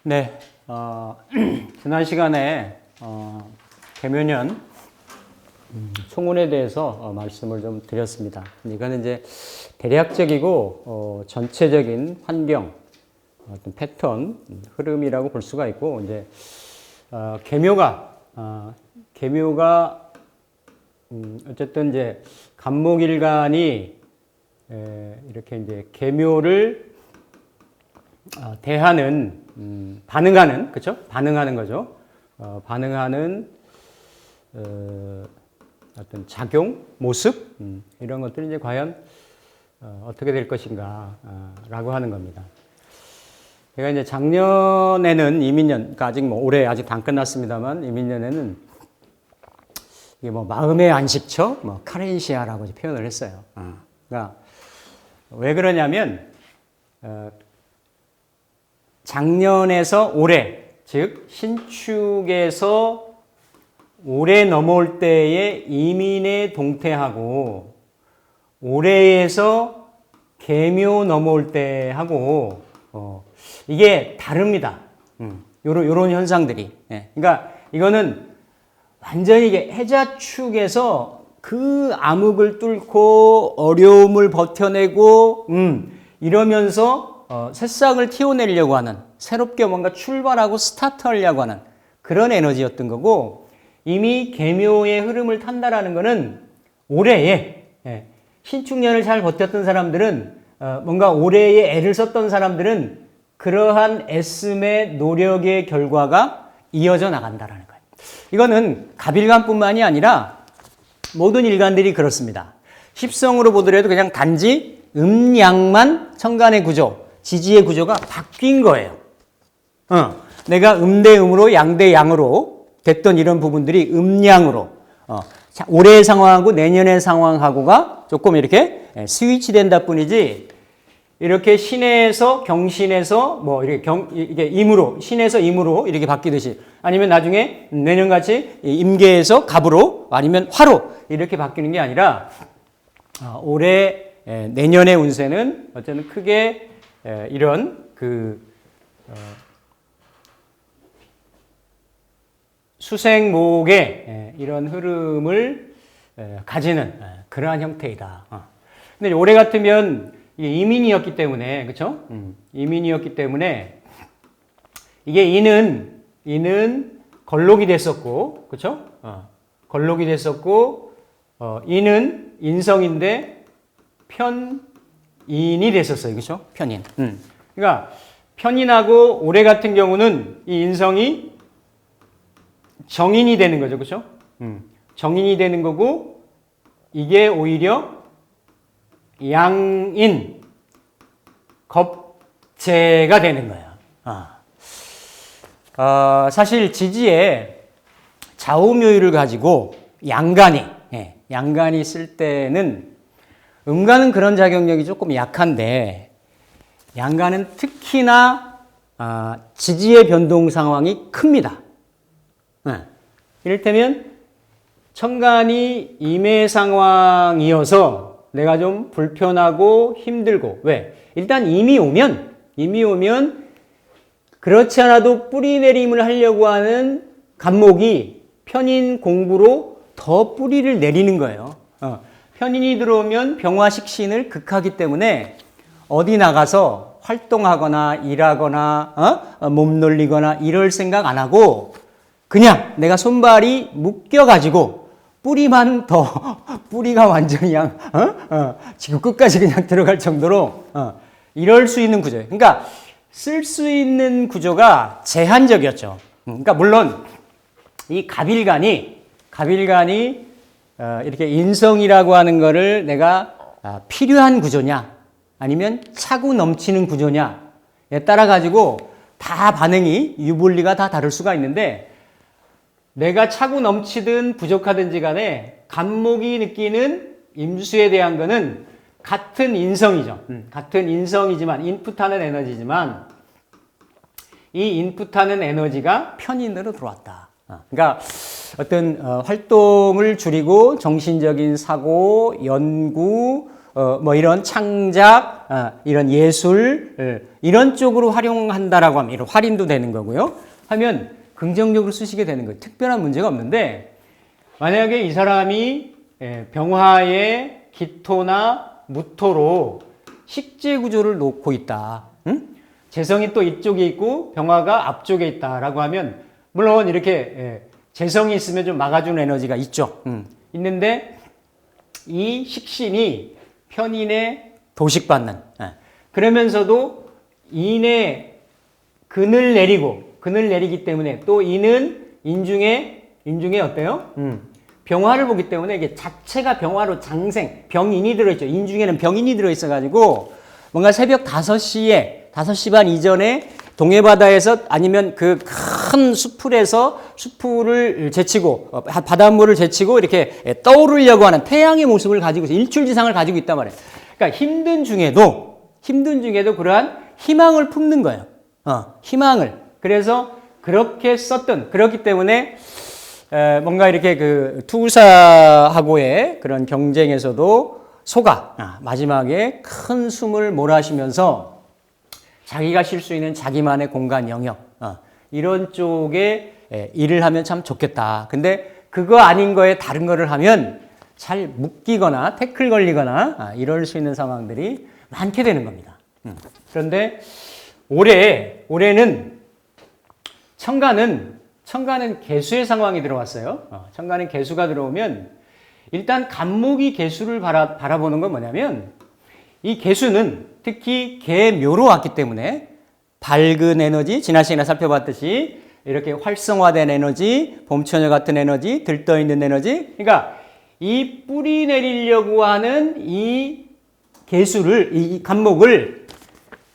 네, 지난 시간에 계묘년 총운에 대해서 말씀을 좀 드렸습니다. 이거는 이제 대략적이고 전체적인 환경, 어떤 패턴, 흐름이라고 볼 수가 있고, 이제 계묘가 어쨌든 이제 간목일간이 이렇게 이제 계묘를 대하는 반응하는, 그렇죠? 반응하는 거죠. 반응하는 어떤 작용, 모습 이런 것들이 이제 과연 어떻게 될 것인가라고 하는 겁니다. 제가 이제 작년에는 이민년, 그러니까 아직 뭐 올해 아직 안 끝났습니다만 이민년에는 이게 뭐 마음의 안식처, 뭐 카렌시아라고 표현을 했어요. 그러니까 왜 그러냐면 작년에서 올해, 즉 신축에서 올해 넘어올 때의 이민의 동태하고 올해에서 계묘 넘어올 때하고 이게 다릅니다. 요런 현상들이. 예. 그러니까 이거는 완전히 이게 해자축에서 그 암흑을 뚫고 어려움을 버텨내고 이러면서 새싹을 틔워내려고 하는, 새롭게 뭔가 출발하고 스타트하려고 하는 그런 에너지였던 거고, 이미 계묘의 흐름을 탄다라는 거는 올해에 신축년을 잘 버텼던 사람들은 뭔가 올해에 애를 썼던 사람들은 그러한 애씀의 노력의 결과가 이어져 나간다라는 거예요. 이거는 갑일간뿐만이 아니라 모든 일간들이 그렇습니다. 십성으로 보더라도 그냥 단지 음양만 천간의 구조, 지지의 구조가 바뀐 거예요. 내가 음대 음으로 양대 양으로 됐던 이런 부분들이 음양으로 올해의 상황하고 내년의 상황하고가 조금 이렇게 스위치된다 뿐이지, 이렇게 신에서 경신에서 뭐 이게 임으로, 신에서 임으로 이렇게 바뀌듯이, 아니면 나중에 내년같이 임계에서 갑으로 아니면 화로 이렇게 바뀌는 게 아니라 올해 내년의 운세는 어쨌든 크게 이런 수생목의 이런 흐름을 가지는 그러한 형태이다. 근데 올해 같으면 이게 이민이었기 때문에, 그렇죠? 이민이었기 때문에 이게 이는 걸록이 됐었고, 그렇죠? 걸록이 됐었고, 이는 인성인데 편인이 됐었어요, 그렇죠? 편인. 그러니까 편인하고 올해 같은 경우는 이 인성이 정인이 되는 거죠, 그렇죠? 정인이 되는 거고, 이게 오히려 양인, 겁재가 되는 거예요. 사실 지지에 좌우묘유를 가지고 양간이 쓸 때는 음간은 그런 작용력이 조금 약한데, 양간은 특히나 지지의 변동 상황이 큽니다. 이를테면 천간이 임의 상황이어서 내가 좀 불편하고 힘들고, 왜? 일단 임이 오면 그렇지 않아도 뿌리 내림을 하려고 하는 간목이 편인 공부로 더 뿌리를 내리는 거예요. 편인이 들어오면 병화식신을 극하기 때문에 어디 나가서 활동하거나 일하거나 몸 놀리거나 이럴 생각 안 하고 그냥 내가 손발이 묶여가지고 뿌리만 더 뿌리가 완전히 그냥 지금 끝까지 그냥 들어갈 정도로 이럴 수 있는 구조예요. 그러니까 쓸 수 있는 구조가 제한적이었죠. 그러니까 물론 이 갑일간이 이렇게 인성이라고 하는 거를 내가 필요한 구조냐 아니면 차고 넘치는 구조냐에 따라 가지고 다 반응이 유불리가 다 다를 수가 있는데, 내가 차고 넘치든 부족하든지 간에 간목이 느끼는 임수에 대한 거는 같은 인성이죠. 같은 인성이지만, 인풋하는 에너지지만, 이 인풋하는 에너지가 편인으로 들어왔다. 그러니까 어떤 활동을 줄이고 정신적인 사고, 연구, 뭐 이런 창작, 이런 예술, 이런 쪽으로 활용한다라고 하면 이런 할인도 되는 거고요. 하면 긍정적으로 쓰시게 되는 거예요. 특별한 문제가 없는데 만약에 이 사람이 병화의 기토나 무토로 식재 구조를 놓고 있다. 응? 재성이 또 이쪽에 있고 병화가 앞쪽에 있다라고 하면 물론 이렇게 재성이 있으면 좀 막아주는 에너지가 있죠. 있는데 이 식신이 편인의 도식받는. 그러면서도 인의 근을 내리기 때문에 또 인은 인중에 어때요? 병화를 보기 때문에 이게 자체가 병화로 장생, 병인이 들어있죠. 인중에는 병인이 들어있어가지고 뭔가 새벽 5시 반 이전에 동해바다에서 아니면 그 큰 수풀에서 수풀을 제치고 바닷물을 제치고 이렇게 떠오르려고 하는 태양의 모습을 가지고 일출지상을 가지고 있단 말이에요. 그러니까 힘든 중에도 그러한 희망을 품는 거예요. 희망을. 그래서 그렇기 때문에 뭔가 이렇게 그 투사하고의 그런 경쟁에서도 마지막에 큰 숨을 몰아쉬면서 자기가 쉴 수 있는 자기만의 공간 영역, 이런 쪽에 일을 하면 참 좋겠다. 근데 그거 아닌 거에 다른 거를 하면 잘 묶이거나 태클 걸리거나 이럴 수 있는 상황들이 많게 되는 겁니다. 그런데 올해는 청가는 개수의 상황이 들어왔어요. 청가는 개수가 들어오면 일단 간목이 개수를 바라보는 건 뭐냐면 이 개수는 특히 개묘로 왔기 때문에 밝은 에너지, 지난 시간에 살펴봤듯이 이렇게 활성화된 에너지, 봄처녀 같은 에너지, 들떠있는 에너지, 그러니까 이 뿌리 내리려고 하는 이 개수를, 이 간목을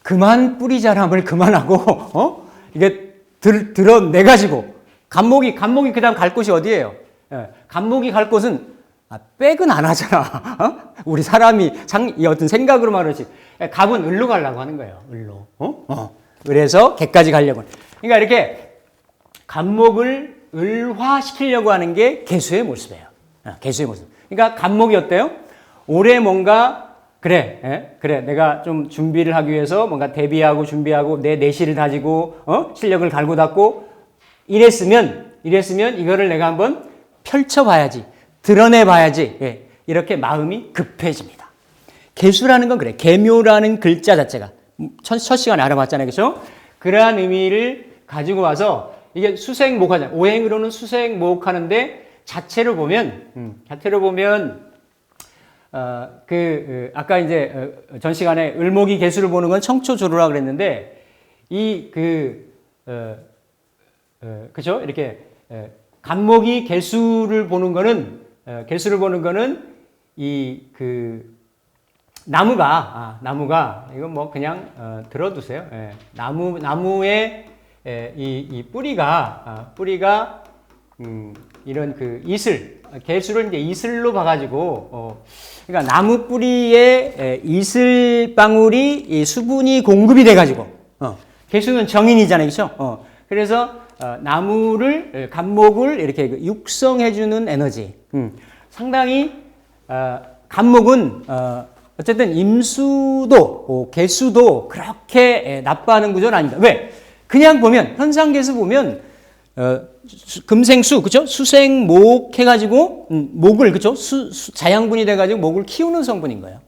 그만 뿌리 자람을 그만하고 이게 드러내가지고 간목이 그 다음 갈 곳이 어디예요? 간목이 갈 곳은 백은 안 하잖아. 우리 사람이 이 어떤 생각으로 말하지. 갑은 을로 가려고 하는 거예요. 을로. 그래서 개까지 가려고. 그러니까 이렇게 간목을 을화시키려고 하는 게 개수의 모습이에요. 개수의 모습. 그러니까 간목이 어때요? 올해 뭔가 그래. 내가 좀 준비를 하기 위해서 뭔가 대비하고 준비하고 내 내실을 다지고 실력을 갈고 닦고 이랬으면 이거를 내가 한번 펼쳐봐야지. 드러내봐야지. 이렇게 마음이 급해집니다. 개수라는 건 그래. 개묘라는 글자 자체가 첫 시간에 알아봤잖아요. 그렇죠? 그러한 의미를 가지고 와서 이게 수생목하잖아요. 오행으로는 수생목하는데 자체로 보면 아까 이제 전 시간에 을목이 개수를 보는 건 청초조로라 그랬는데 그죠? 이렇게 간목이 개수를 보는 거는 나무가 이건 뭐 그냥 들어두세요. 나무의 이 뿌리가 이런 그 개수를 이제 이슬로 봐가지고 그러니까 나무 뿌리에 이슬 방울이 이 수분이 공급이 돼가지고 개수는 정인이잖아요, 그렇죠? 그래서 간목을 이렇게 육성해주는 에너지. 상당히 간목은 어쨌든 임수도 개수도 그렇게 나빠하는 구조는 아닙니다. 왜? 그냥 보면 현상계수 보면 금생수 그죠? 수생목 해가지고 목을 그죠? 자양분이 돼가지고 목을 키우는 성분인 거예요.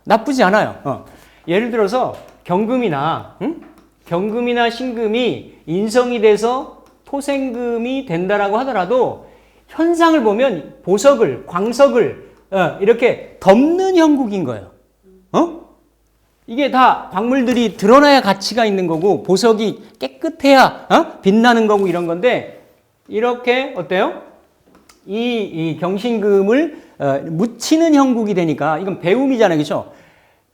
나쁘지 않아요. 예를 들어서 경금이나 신금이 인성이 돼서 토생금이 된다라고 하더라도 현상을 보면 보석을, 광석을 이렇게 덮는 형국인 거예요. 이게 다 광물들이 드러나야 가치가 있는 거고 보석이 깨끗해야 빛나는 거고 이런 건데 이렇게 어때요? 이 경신금을 묻히는 형국이 되니까 이건 배움이잖아요. 그렇죠?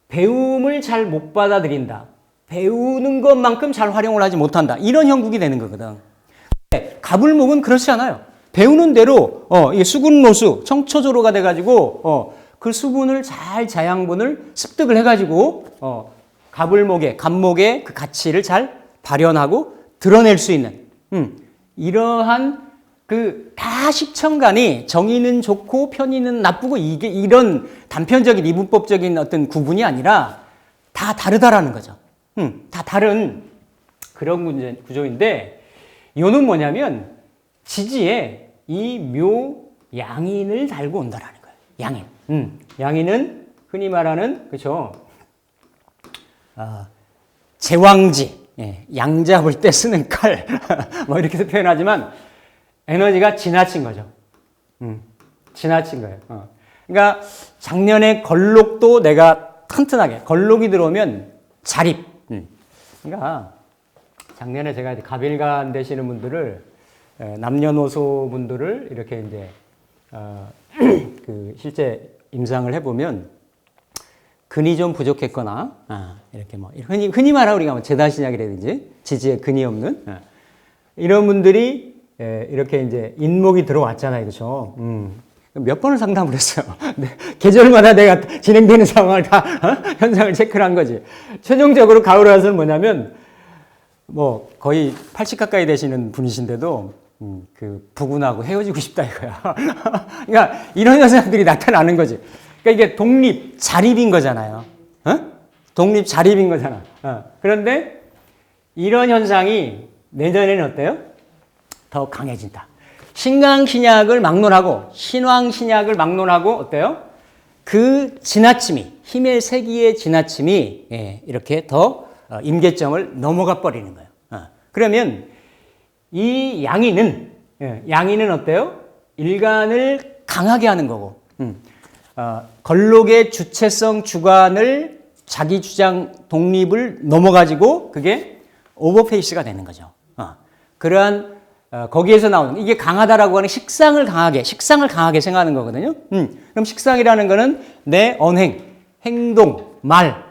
배움을 잘 못 받아들인다. 배우는 것만큼 잘 활용을 하지 못한다. 이런 형국이 되는 거거든. 갑을목은 그렇지 않아요. 배우는 대로 이게 수군노수, 청초조로가 돼가지고 그 수분을 잘 자양분을 습득을 해가지고 간목의 그 가치를 잘 발현하고 드러낼 수 있는 이러한 다 십천간이 정의는 좋고 편의는 나쁘고 이게 이런 단편적인 이분법적인 어떤 구분이 아니라 다 다르다라는 거죠. 다 다른 그런 구조인데 요는 뭐냐면 지지에 이 묘 양인을 달고 온다라는 거예요. 양인. 양인은 흔히 말하는 그렇죠. 제왕지, 양 잡을 때 쓰는 칼, 뭐 이렇게도 표현하지만 에너지가 지나친 거죠. 지나친 거예요. 그러니까 작년에 걸록도 내가 튼튼하게 걸록이 들어오면 자립. 그러니까 작년에 제가 이제 갑일간 되시는 분들을 남녀노소 분들을 이렇게 이제 그 실제 임상을 해보면 근이 좀 부족했거나 이렇게 뭐 흔히 말하고 우리가 뭐 재단신약이라든지 지지에 근이 없는 이런 분들이 이렇게 이제 인목이 들어왔잖아요, 그렇죠? 몇 번을 상담을 했어요. 계절마다 내가 진행되는 상황을 다 현상을 체크를 한 거지. 최종적으로 가을 와서는 뭐냐면 뭐 거의 80 가까이 되시는 분이신데도 그 부군하고 헤어지고 싶다 이거야. 그러니까 이런 현상들이 나타나는 거지. 그러니까 이게 독립, 자립인 거잖아요. 독립, 자립인 거잖아. 그런데 이런 현상이 내년에는 어때요? 더 강해진다. 신강신약을 막론하고 신왕신약을 막론하고 어때요? 그 지나침이 힘의 세기의 지나침이 이렇게 더 임계점을 넘어가 버리는 거예요. 그러면 이 양인은 어때요? 일간을 강하게 하는 거고 걸록의 주체성 주관을 자기 주장 독립을 넘어가지고 그게 오버페이스가 되는 거죠. 그러한 거기에서 나오는 이게 강하다라고 하는 식상을 강하게 생각하는 거거든요. 그럼 식상이라는 거는 내 언행, 행동, 말,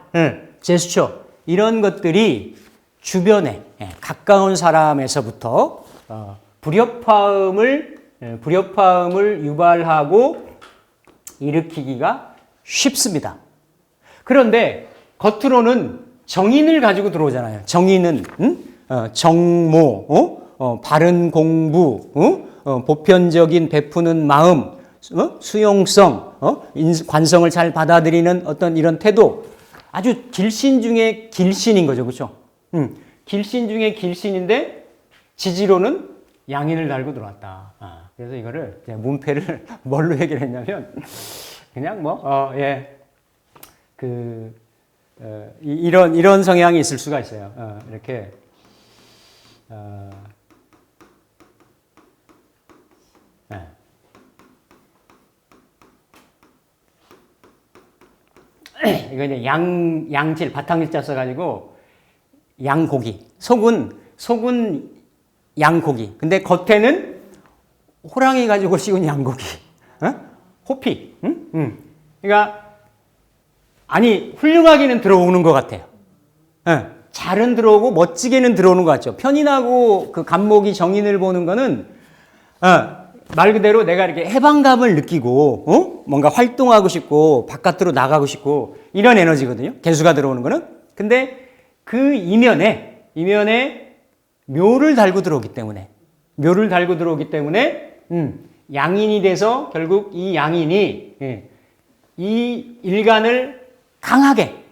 제스처 이런 것들이 주변에 가까운 사람에서부터 불협화음을 유발하고 일으키기가 쉽습니다. 그런데 겉으로는 정인을 가지고 들어오잖아요. 정인은 정모, 바른 공부, 보편적인 베푸는 마음, 수용성, 관성을 잘 받아들이는 어떤 이런 태도, 아주 길신 중에 길신인 거죠, 그렇죠? 길신 중에 길신인데 지지로는 양인을 달고 들어왔다. 그래서 이거를 문패를 뭘로 해결했냐면 그냥 이런 성향이 있을 수가 있어요. 이렇게 이거 이제 양질 바탕일자 써가지고 양고기 속은 양고기 근데 겉에는 호랑이 가지고 씌운 양고기 호피 그러니까 아니 훌륭하게는 들어오는 것 같아요. 잘은 들어오고 멋지게는 들어오는 것 같죠. 편인하고 그 간목이 정인을 보는 거는 말 그대로 내가 이렇게 해방감을 느끼고 뭔가 활동하고 싶고 바깥으로 나가고 싶고 이런 에너지거든요. 개수가 들어오는 거는. 근데 그 이면에 묘를 달고 들어오기 때문에 양인이 돼서 결국 이 양인이 이 일간을 강하게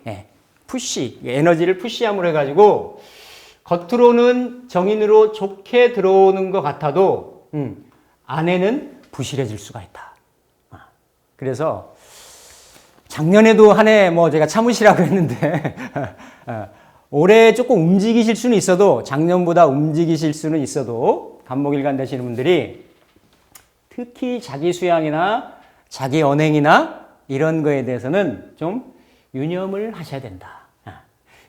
에너지를 푸시함으로 해가지고 겉으로는 정인으로 좋게 들어오는 것 같아도 안에는 부실해질 수가 있다. 그래서 작년에도 한 해 제가 참으시라고 했는데 올해 조금 움직이실 수는 있어도 작년보다 움직이실 수는 있어도 간목일간 되시는 분들이 특히 자기 수양이나 자기 언행이나 이런 거에 대해서는 좀 유념을 하셔야 된다.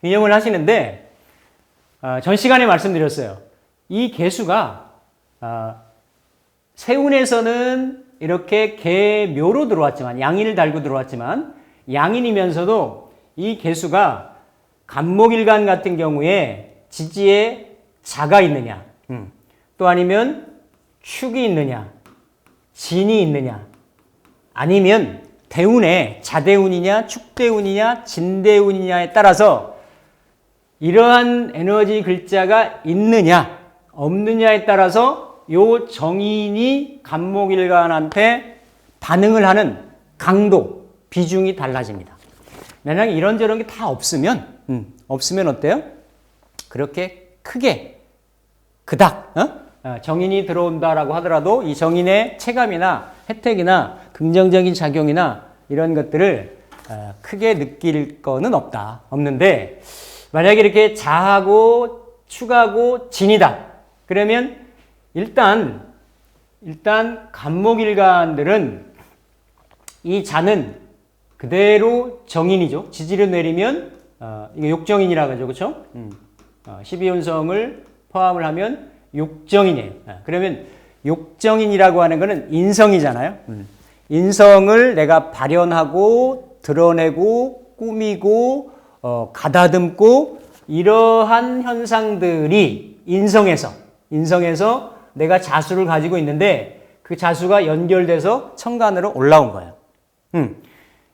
유념을 하시는데 전 시간에 말씀드렸어요. 이 개수가 세운에서는 이렇게 개묘로 들어왔지만 양인을 달고 들어왔지만 양인이면서도 이 개수가 간목일간 같은 경우에 지지에 자가 있느냐 또 아니면 축이 있느냐 진이 있느냐 아니면 대운에 자대운이냐 축대운이냐 진대운이냐에 따라서 이러한 에너지 글자가 있느냐 없느냐에 따라서 요 정인이 간목일간한테 반응을 하는 강도, 비중이 달라집니다. 만약에 이런저런 게 다 없으면 어때요? 그렇게 크게 그닥 정인이 들어온다라고 하더라도 이 정인의 체감이나 혜택이나 긍정적인 작용이나 이런 것들을 크게 느낄 거는 없는데 만약에 이렇게 자하고 축하고 진이다. 그러면 일단 간목일간들은 이 자는 그대로 정인이죠. 지지를 내리면 이게 욕정인이라고 하죠. 그렇죠? 12혼성을 포함을 하면 욕정인이에요. 그러면 욕정인이라고 하는 거는 인성이잖아요. 인성을 내가 발현하고 드러내고 꾸미고 가다듬고 이러한 현상들이 인성에서 내가 자수를 가지고 있는데 그 자수가 연결돼서 천간으로 올라온 거예요.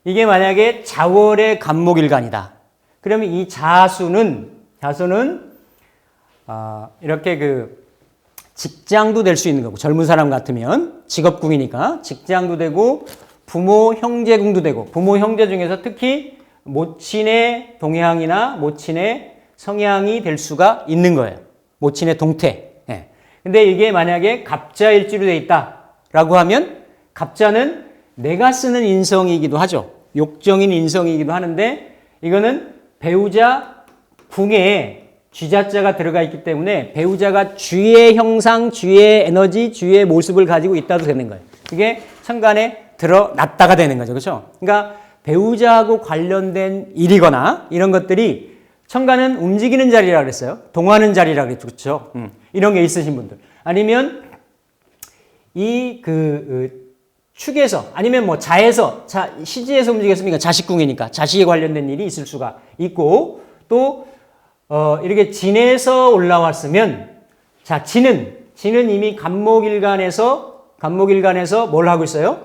이게 만약에 자월의 간목일간이다. 그러면 이 자수는 이렇게 그 직장도 될 수 있는 거고 젊은 사람 같으면 직업궁이니까 직장도 되고 부모 형제궁도 되고 부모 형제 중에서 특히 모친의 동향이나 모친의 성향이 될 수가 있는 거예요. 모친의 동태. 예. 근데 이게 만약에 갑자일지로 돼 있다라고 하면 갑자는 내가 쓰는 인성이기도 하죠. 욕정인 인성이기도 하는데 이거는 배우자 궁에 쥐자자가 들어가 있기 때문에 배우자가 쥐의 형상, 쥐의 에너지, 쥐의 모습을 가지고 있다도 되는 거예요. 그게 천간에 드러났다가 되는 거죠. 그렇죠? 그러니까 배우자하고 관련된 일이거나 이런 것들이 천간은 움직이는 자리라고 그랬어요. 동하는 자리라고 그랬죠. 그렇죠? 이런 게 있으신 분들. 아니면 이 축에서 아니면 뭐 자에서 시지에서 움직였으니까 자식궁이니까 자식에 관련된 일이 있을 수가 있고 또 이렇게 진에서 올라왔으면 자 진은 이미 간목일간에서 뭘 하고 있어요?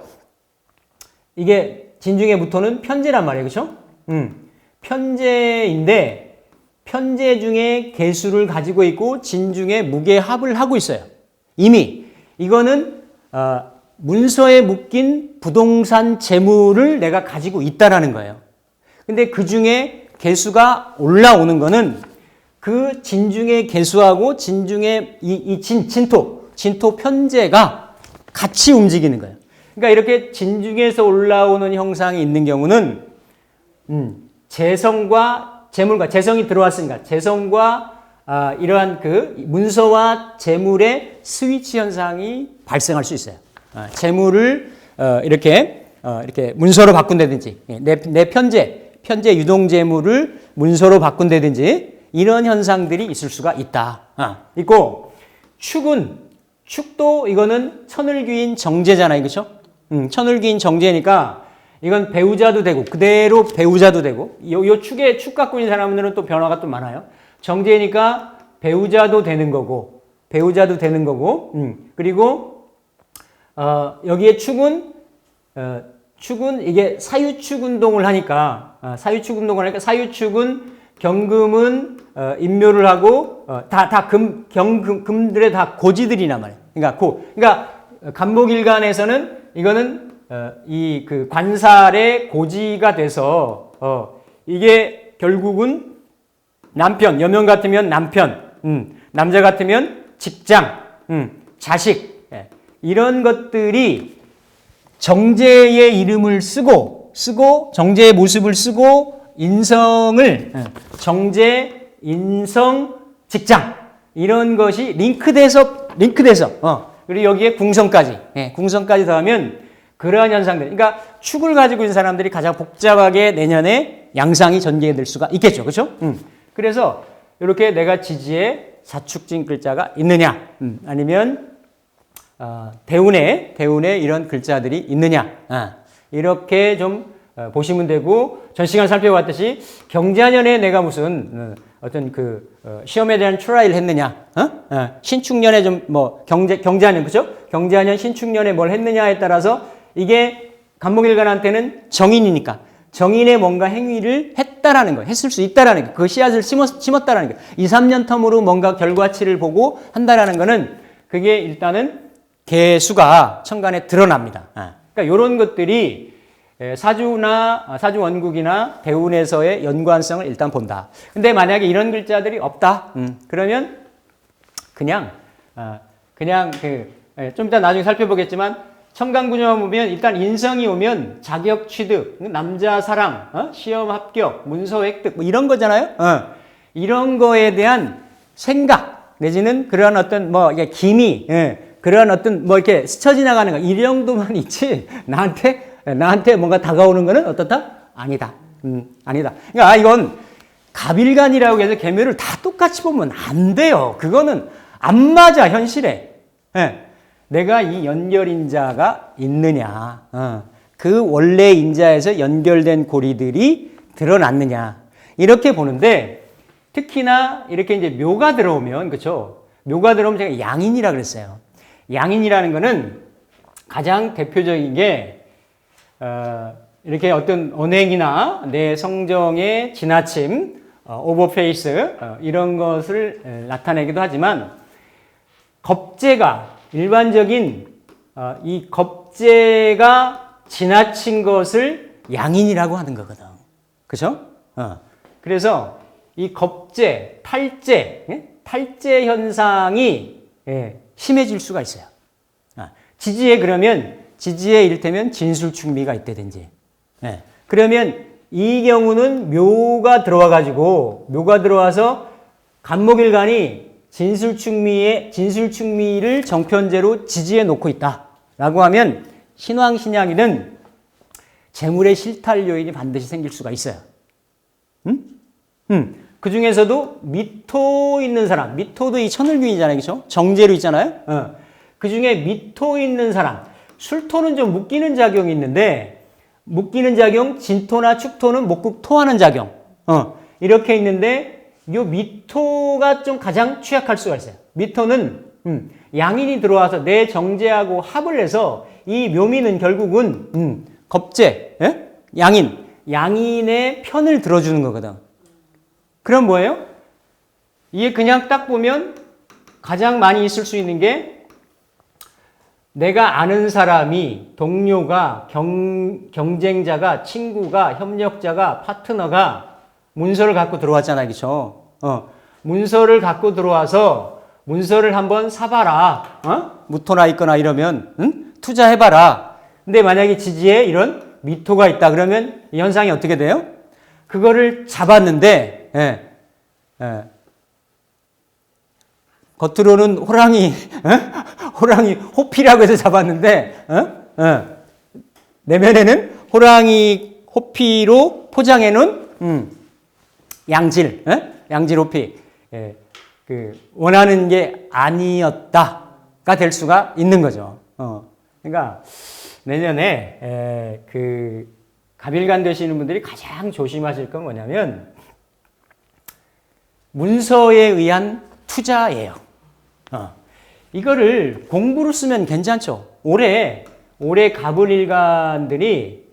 이게 진중의 무토는 편제란 말이에요. 그렇죠? 편제인데 편제 중에 개수를 가지고 있고 진 중에 무게합을 하고 있어요. 이미 이거는 문서에 묶인 부동산 재물을 내가 가지고 있다라는 거예요. 근데 그 중에 개수가 올라오는 거는 그 진중의 개수하고 진중의 진토 편제가 같이 움직이는 거예요. 그러니까 이렇게 진중에서 올라오는 형상이 있는 경우는 재성과 재물과 재성이 들어왔으니까 재성과 이러한 그 문서와 재물의 스위치 현상이 발생할 수 있어요. 재물을 이렇게 문서로 바꾼다든지 내 편제 유동 재물을 문서로 바꾼다든지 이런 현상들이 있을 수가 있다. 있고 축도 이거는 천을귀인 정제잖아요. 그렇죠? 천을귀인 정제니까 이건 배우자도 되고 그대로 배우자도 되고 요 축 갖고 있는 사람들은 또 변화가 또 많아요. 정제니까 배우자도 되는 거고 그리고 여기에 축은 이게 사유축 운동을 하니까 사유축은 경금은 인묘를 하고 금들의 다 고지들이란 말이에요. 그러니까 간목일간에서는 이거는 이 그 관살의 고지가 돼서 이게 결국은 남편, 여명 같으면 남편, 남자 같으면 직장, 자식 이런 것들이 정제의 이름을 쓰고 정제의 모습을 쓰고 인성을 정제, 인성, 직장 이런 것이 링크돼서 그리고 여기에 궁성까지 더하면 그러한 현상들. 그러니까 축을 가지고 있는 사람들이 가장 복잡하게 내년에 양상이 전개될 수가 있겠죠. 그렇죠? 그래서 이렇게 내가 지지에 자축진 글자가 있느냐 아니면 대운에 이런 글자들이 있느냐 이렇게 좀 보시면 되고 전 시간 살펴봤듯이 경자년에 내가 무슨 어떤 시험에 대한 트라이를 했느냐 신축년에 좀 뭐 경자년 그죠? 경자년 신축년에 뭘 했느냐에 따라서 이게 간목일간한테는 정인이니까 정인의 뭔가 행위를 했다라는 거예요. 했을 수 있다라는 거예요. 그 씨앗을 심었다라는 거예요. 2, 3년 텀으로 뭔가 결과치를 보고 한다라는 거는 그게 일단은 개수가 천간에 드러납니다. 그러니까 이런 것들이 사주 원국이나 대운에서의 연관성을 일단 본다. 근데 만약에 이런 글자들이 없다. 그러면 그냥 좀 이따 나중에 살펴보겠지만 천간군요만 보면 일단 인성이 오면 자격 취득, 남자 사랑, 시험 합격, 문서 획득 뭐 이런 거잖아요. 이런 거에 대한 생각 내지는 그런 어떤 뭐 이게 기미, 그런 어떤 뭐 이렇게 스쳐 지나가는 거 이 정도만 있지 나한테 뭔가 다가오는 거는 어떻다? 아니다. 아니다. 그러니까 이건 갑일간이라고 해서 계묘를 다 똑같이 보면 안 돼요. 그거는 안 맞아 현실에. 내가 이 연결인자가 있느냐, 그 원래 인자에서 연결된 고리들이 드러났느냐 이렇게 보는데 특히나 이렇게 이제 묘가 들어오면 그렇죠. 묘가 들어오면 제가 양인이라 그랬어요. 양인이라는 거는 가장 대표적인 게 이렇게 어떤 언행이나 내 성정의 지나침, 오버페이스 이런 것을 나타내기도 하지만 겁재가 일반적인 이 겁재가 지나친 것을 양인이라고 하는 거거든. 그죠? 그래서 이 겁재, 탈재 현상이 심해질 수가 있어요. 지지에 그러면 지지에 이를테면 진술충미가 있다든지. 그러면 이 경우는 묘가 들어와서 간목일간이 진술충미를 정편제로 지지해 놓고 있다라고 하면 신왕신약이는 재물의 실탈 요인이 반드시 생길 수가 있어요. 그 중에서도 미토 있는 사람, 미토도 이 천을균이잖아요, 그렇죠? 정제로 있잖아요. 그 중에 미토 있는 사람, 술토는 좀 묶이는 작용이 있는데 묶이는 작용, 진토나 축토는 목국토하는 작용. 이렇게 있는데 요 미토가 좀 가장 취약할 수가 있어요. 미토는 양인이 들어와서 내 정제하고 합을 해서 이 묘미는 결국은 겁재, 양인의 편을 들어주는 거거든. 그럼 뭐예요? 이게 그냥 딱 보면 가장 많이 있을 수 있는 게 내가 아는 사람이 동료가 경쟁자가 친구가 협력자가 파트너가 문서를 갖고 들어왔잖아요. 그렇죠? 문서를 갖고 들어와서 문서를 한번 사봐라. 무토나 있거나 이러면 투자해봐라. 근데 만약에 지지에 이런 미토가 있다 그러면 이 현상이 어떻게 돼요? 그거를 잡았는데 겉으로는 호랑이 호피라고 해서 잡았는데 내면에는 호랑이 호피로 포장해 놓은 양질 호피. 그 원하는 게 아니었다가 될 수가 있는 거죠. 그러니까 내년에 그 갑일간 되시는 분들이 가장 조심하실 건 뭐냐면 문서에 의한 투자예요. 이거를 공부로 쓰면 괜찮죠. 올해 갑을일간들이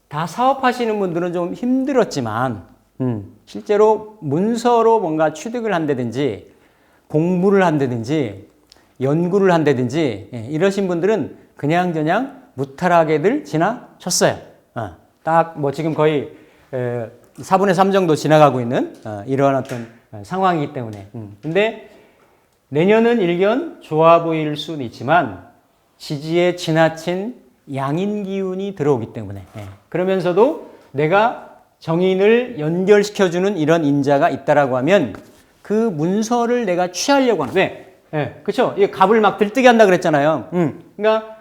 다 사업하시는 분들은 좀 힘들었지만 실제로 문서로 뭔가 취득을 한다든지 공부를 한다든지 연구를 한다든지 이러신 분들은 그냥저냥 무탈하게들 지나쳤어요. 딱 뭐 지금 거의 4분의 3 정도 지나가고 있는 이러한 어떤 상황이기 때문에. 근데 내년은 일견 좋아 보일 수는 있지만 지지에 지나친 양인 기운이 들어오기 때문에 그러면서도 내가 정인을 연결시켜주는 이런 인자가 있다라고 하면 그 문서를 내가 취하려고 하는 왜? 그렇죠? 이 갑을 막 들뜨게 한다 그랬잖아요. 그러니까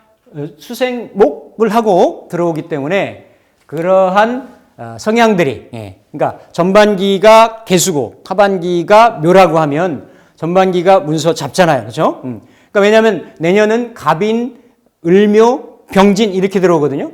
수생목을 하고 들어오기 때문에 그러한 성향들이 그러니까 전반기가 개수고 하반기가 묘라고 하면 전반기가 문서 잡잖아요. 그렇죠? 그러니까 왜냐하면 내년은 갑인, 을묘, 병진 이렇게 들어오거든요.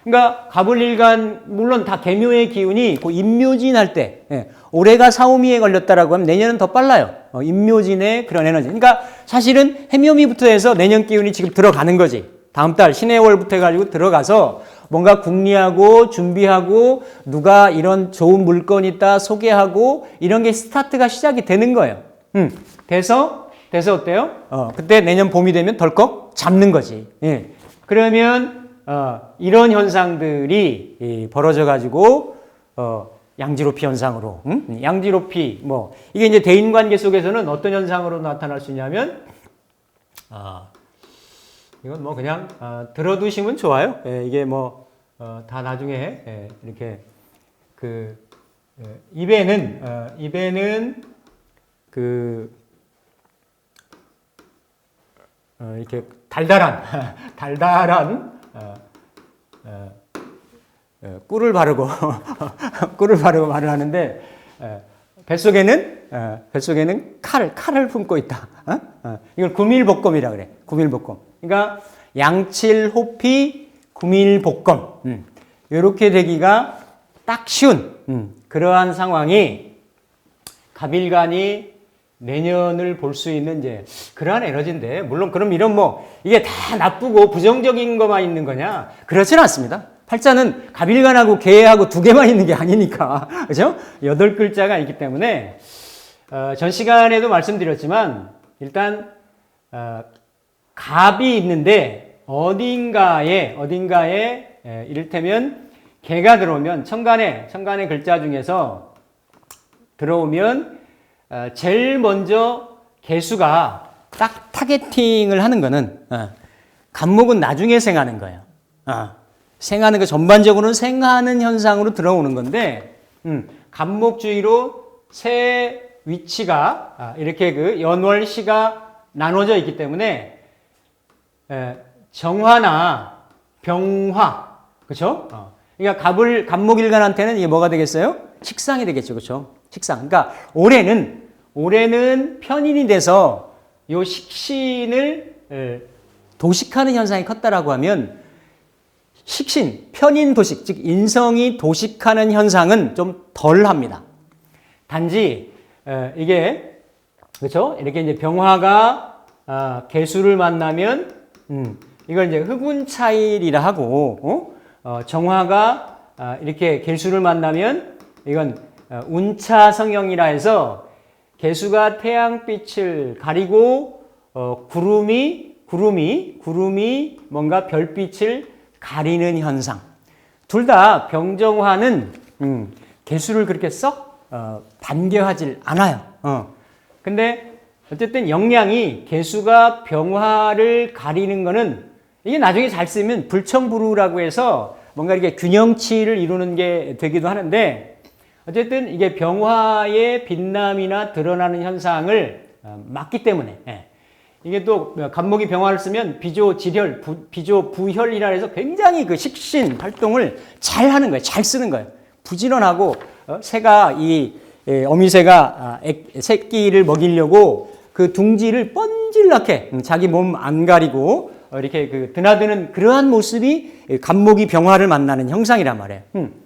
그러니까 갑을일간 물론 다 계묘의 기운이 그 임묘진 할 때 올해가 사오미에 걸렸다라고 하면 내년은 더 빨라요. 임묘진의 그런 에너지. 그러니까 사실은 해묘미부터 해서 내년 기운이 지금 들어가는 거지. 다음 달 신해월부터 해가지고 들어가서 뭔가 궁리하고 준비하고 누가 이런 좋은 물건 있다 소개하고 이런 게 스타트가 시작이 되는 거예요. 돼서 돼서 어때요? 그때 내년 봄이 되면 덜컥 잡는 거지. 예. 그러면 이런 현상들이 벌어져 가지고 양지로피 현상으로, 양지로피 뭐 이게 이제 대인 관계 속에서는 어떤 현상으로 나타날 수 있냐면 이건 뭐 그냥 들어두시면 좋아요. 예, 이게 뭐 다 나중에 이렇게 그 입에는 그 이렇게 달달한 꿀을 바르고 꿀을 바르고 말을 하는데 뱃속에는 칼을 품고 있다. 이걸 구밀복검이라 그래. 구밀복검. 그러니까 양칠호피 구밀복검. 이렇게 되기가 딱 쉬운 그러한 상황이 갑일간이 내년을 볼 수 있는 이제 그러한 에너지인데, 물론 그럼 이런 뭐 이게 다 나쁘고 부정적인 것만 있는 거냐? 그렇지는 않습니다. 팔자는 갑일간하고 개하고 두 개만 있는 게 아니니까, 그죠? 8글자가 있기 때문에 전 시간에도 말씀드렸지만 일단 갑이 있는데 어딘가에 이를테면 개가 들어오면 천간의 글자 중에서 들어오면 제일 먼저 개수가 딱 타겟팅을 하는 거는 갑목은 나중에 생하는 거예요. 생하는 거 전반적으로는 생하는 현상으로 들어오는 건데 갑목주의로 새 위치가 이렇게 그 연월시가 나눠져 있기 때문에 정화나 병화, 그렇죠? 그러니까 갑목일간한테는 이게 뭐가 되겠어요? 식상이 되겠죠, 그렇죠? 식상. 그러니까 올해는 편인이 돼서 요 식신을 도식하는 현상이 컸다라고 하면 식신, 편인 도식, 즉 인성이 도식하는 현상은 좀 덜합니다. 단지 이게 그렇죠? 이렇게 이제 병화가 개수를 만나면 이걸 이제 흑운차일이라 하고 정화가 이렇게 개수를 만나면 이건 운차 성형이라 해서 개수가 태양빛을 가리고 구름이 뭔가 별빛을 가리는 현상. 둘 다 병정화는 개수를 그렇게 썩 반겨하질 않아요. 근데 어쨌든 영양이 개수가 병화를 가리는 거는 이게 나중에 잘 쓰면 불청부루라고 해서 뭔가 이렇게 균형치를 이루는 게 되기도 하는데, 어쨌든 이게 병화의 빛남이나 드러나는 현상을 막기 때문에 이게 또 갑목이 병화를 쓰면 비조지혈, 비조부혈이라 해서 굉장히 그 식신 활동을 잘 하는 거예요. 잘 쓰는 거예요. 부지런하고 새가 어미새가 새끼를 먹이려고 그 둥지를 뻔질나게 자기 몸 안 가리고 이렇게 그 드나드는 그러한 모습이 갑목이 병화를 만나는 형상이란 말이에요.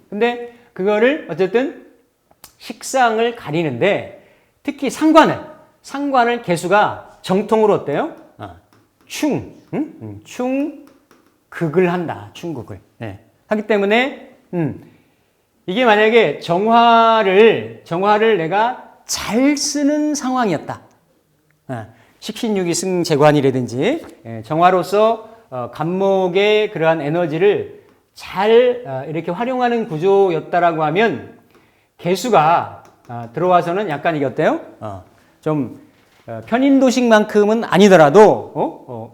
근데 그거를 어쨌든 식상을 가리는데, 특히 상관을 개수가 정통으로 어때요? 충극을 한다. 충극을. 하기 때문에 이게 만약에 정화를 내가 잘 쓰는 상황이었다. 식신유기 승재관이라든지 정화로서 갑목의 그러한 에너지를 잘 이렇게 활용하는 구조였다라고 하면 개수가 들어와서는 약간 이게 어때요? 좀 편인도식만큼은 아니더라도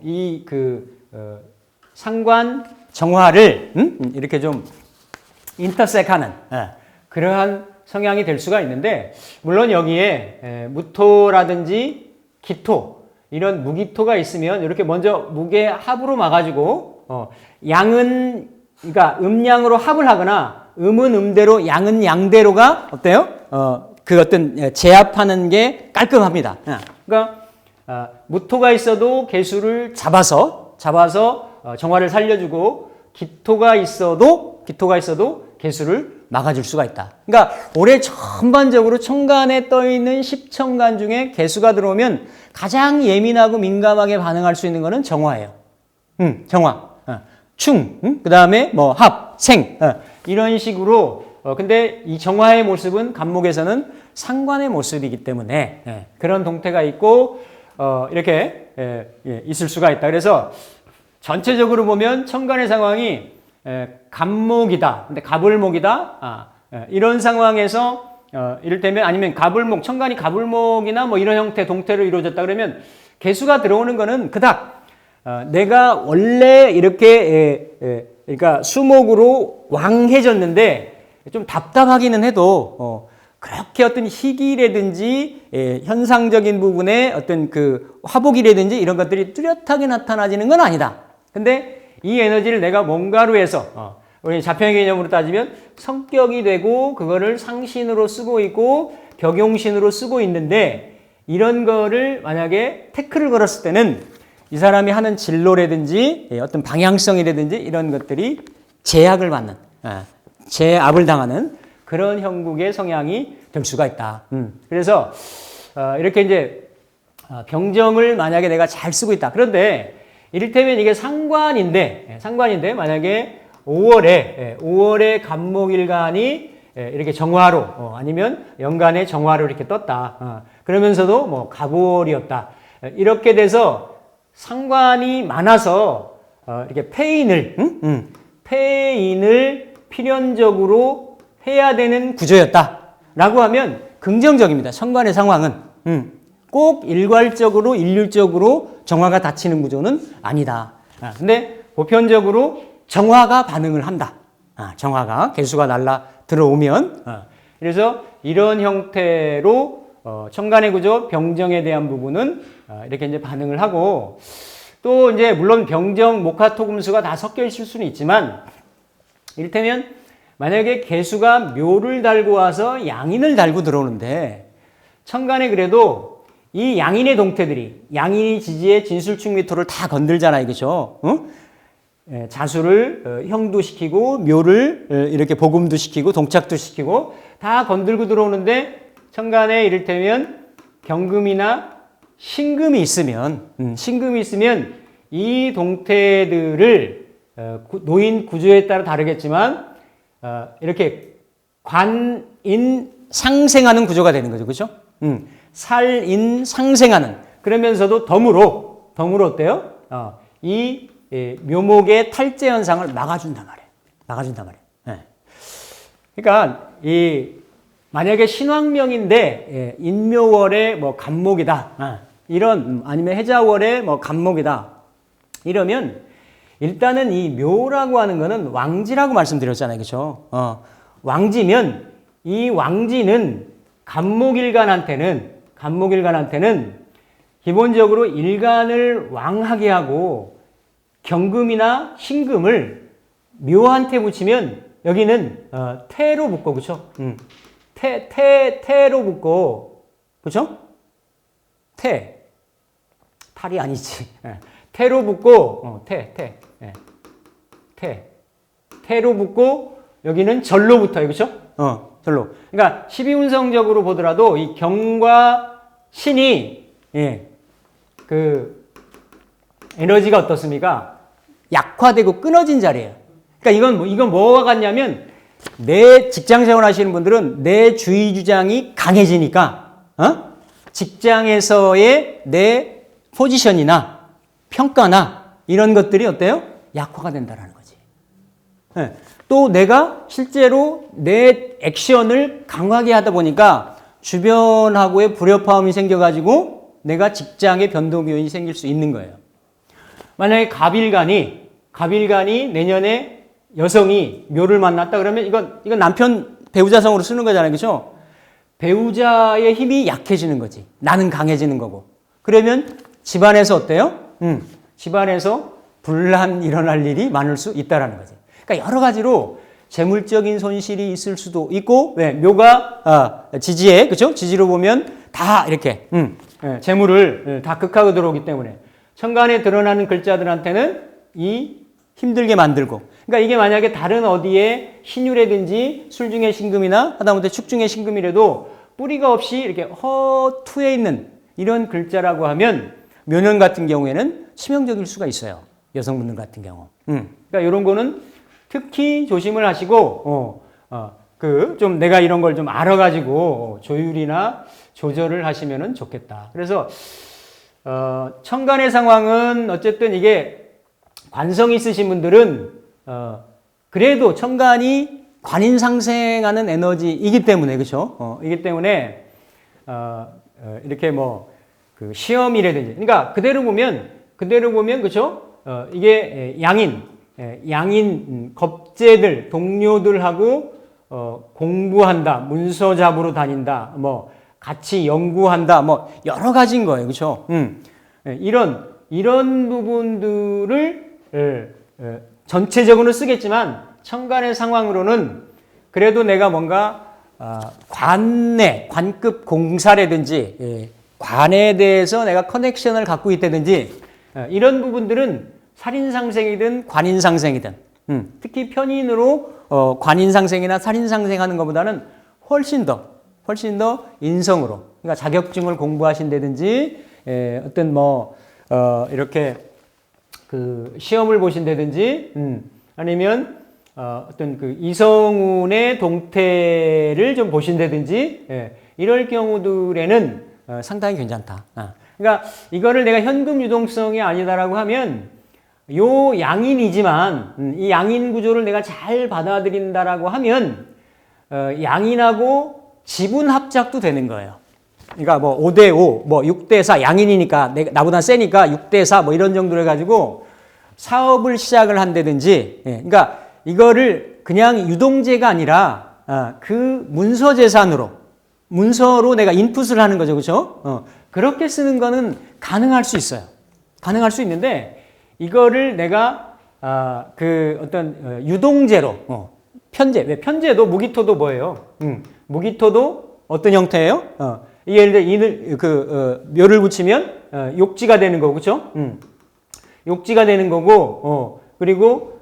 상관 정화를 이렇게 좀 인터섹하는 그러한 성향이 될 수가 있는데, 물론 여기에 무토라든지 기토, 이런 무기토가 있으면 이렇게 먼저 무게 합으로 막아주고 양은 그러니까 음양으로 합을 하거나 음은 음대로 양은 양대로가 어때요? 그 어떤 제압하는 게 깔끔합니다. 그러니까 무토가 있어도 개수를 잡아서 정화를 살려주고, 기토가 있어도 개수를 막아줄 수가 있다. 그러니까 올해 전반적으로 천간에 떠 있는 10천간 중에 개수가 들어오면 가장 예민하고 민감하게 반응할 수 있는 거는 정화예요. 정화, 충, 그 다음에 뭐 합, 생, 이런 식으로. 근데 이 정화의 모습은 갑목에서는 상관의 모습이기 때문에 그런 동태가 있고, 이렇게 있을 수가 있다. 그래서 전체적으로 보면 천간의 상황이 갑목이다. 근데 갑을목이다. 이런 상황에서 이를테면 아니면 갑을목, 천간이 갑을목이나 뭐 이런 형태 동태로 이루어졌다 그러면 개수가 들어오는 거는 그닥 내가 원래 이렇게 그러니까 수목으로 왕해졌는데 좀 답답하기는 해도 그렇게 어떤 희기라든지 현상적인 부분의 어떤 그 화복이라든지 이런 것들이 뚜렷하게 나타나지는 건 아니다. 근데 이 에너지를 내가 뭔가로 해서 우리 자평의 개념으로 따지면 성격이 되고 그거를 상신으로 쓰고 있고 격용신으로 쓰고 있는데 이런 거를 만약에 태클을 걸었을 때는 이 사람이 하는 진로라든지 어떤 방향성이라든지 이런 것들이 제약을 받는, 제압을 당하는 그런 형국의 성향이 될 수가 있다. 그래서 이렇게 이제 병정을 만약에 내가 잘 쓰고 있다. 그런데 이를테면 이게 상관인데 만약에 5월에 갑목일간이 이렇게 정화로 아니면 연간에 정화로 이렇게 떴다. 그러면서도 뭐 갑월이었다. 이렇게 돼서 상관이 많아서 이렇게 폐인을 필연적으로 해야 되는 구조였다라고 하면 긍정적입니다. 천간의 상황은 꼭 일괄적으로 일률적으로 정화가 닫히는 구조는 아니다. 근데 보편적으로 정화가 반응을 한다. 정화가 개수가 날라 들어오면 그래서 이런 형태로 천간의 구조 병정에 대한 부분은 이렇게 이제 반응을 하고 또 이제 물론 병정 목화토금수가 다 섞여 있을 수는 있지만 이를테면 만약에 개수가 묘를 달고 와서 양인을 달고 들어오는데 천간에 그래도 이 양인의 동태들이 양인이 지지의 진술충미토를 다 건들잖아요. 그죠? 자수를 형도 시키고 묘를 이렇게 복음도 시키고 동착도 시키고 다 건들고 들어오는데 천간에 이를테면 경금이나 신금이 있으면 이 동태들을 노인 구조에 따라 다르겠지만 이렇게 관인 상생하는 구조가 되는 거죠. 그렇죠? 살인 상생하는 그러면서도 덤으로 어때요? 이 묘목의 탈재 현상을 막아준단 말이에요. 그러니까 만약에 신왕명인데 인묘월에 뭐 갑목이다. 이런 아니면 해자월에 뭐 갑목이다. 이러면 일단은 이 묘라고 하는 거는 왕지라고 말씀드렸잖아요. 그렇죠? 왕지면 이 왕지는 갑목일간한테는 기본적으로 일간을 왕하게 하고 경금이나 신금을 묘한테 붙이면 여기는 태로 붙고 그렇죠? 태로 붙고 그렇죠? 탈이 아니지. 태로 붙고 태로 붙고 여기는 절로 붙어요. 그렇죠? 절로. 그러니까 12운성적으로 보더라도 이 경과 신이 그 에너지가 어떻습니까? 약화되고 끊어진 자리예요. 그러니까 이건 뭐와 같냐면 내 직장 생활 하시는 분들은 내 주의 주장이 강해지니까 직장에서의 내 포지션이나 평가나 이런 것들이 어때요? 약화가 된다라는 거지. 또 내가 실제로 내 액션을 강하게 하다 보니까 주변하고의 불협화음이 생겨가지고 내가 직장에 변동 요인이 생길 수 있는 거예요. 만약에 갑일간이 내년에 여성이 묘를 만났다 그러면 이건 남편 배우자성으로 쓰는 거잖아요. 그렇죠? 배우자의 힘이 약해지는 거지. 나는 강해지는 거고. 그러면 집안에서 어때요? 집안에서 분란 일어날 일이 많을 수 있다라는 거지. 그러니까 여러 가지로 재물적인 손실이 있을 수도 있고, 묘가 지지에 그렇죠? 지지로 보면 다 이렇게 재물을 다 극하고 들어오기 때문에 천간에 드러나는 글자들한테는 이 힘들게 만들고. 그러니까 이게 만약에 다른 어디에 신유라든지 술중의 신금이나 하다못해 축중의 신금이라도 뿌리가 없이 이렇게 허투에 있는 이런 글자라고 하면 묘년 같은 경우에는 치명적일 수가 있어요. 여성분들 같은 경우. 그러니까 이런 거는 특히 조심을 하시고 좀 내가 이런 걸 좀 알아가지고 조율이나 조절을 하시면은 좋겠다. 그래서 천간의 상황은 어쨌든 이게 관성이 있으신 분들은 그래도 천간이 관인상생하는 에너지이기 때문에 그렇죠? 이기 때문에 이렇게 뭐 그 시험이라든지 그러니까 그대로 보면 그렇죠? 이게 양인 겁재들 동료들하고 공부한다, 문서 잡으러 다닌다, 뭐 같이 연구한다, 뭐 여러 가지인 거예요, 그렇죠? 이런 부분들을 전체적으로 쓰겠지만 천간의 상황으로는 그래도 내가 뭔가 관급 공사라든지 관에 대해서 내가 커넥션을 갖고 있다든지 이런 부분들은 살인상생이든 관인상생이든 특히 편인으로 관인상생이나 살인상생하는 것보다는 훨씬 더 인성으로 그러니까 자격증을 공부하신다든지 어떤 뭐 이렇게 그 시험을 보신다든지 아니면 어떤 그 이성운의 동태를 좀 보신다든지 이럴 경우들에는 상당히 괜찮다. 그러니까 이거를 내가 현금 유동성이 아니다라고 하면 요 양인이지만 이 양인 구조를 내가 잘 받아들인다라고 하면 양인하고 지분 합작도 되는 거예요. 그러니까 뭐 5대5, 뭐 6대4 양인이니까 나보다 세니까 6대4 뭐 이런 정도로 해가지고 사업을 시작을 한다든지 그러니까 이거를 그냥 유동재가 아니라 그 문서 재산으로 문서로 내가 인풋을 하는 거죠. 그렇죠? 그렇게 쓰는 거는 가능할 수 있어요. 가능할 수 있는데 이거를 내가 그 어떤 유동재로 편재. 왜 편재도 무기토도 뭐예요? 무기토도 어떤 형태예요? 이게 예를 들어 묘를 붙이면 욕지가 되는 거고, 그렇죠? 욕지가 되는 거고, 그리고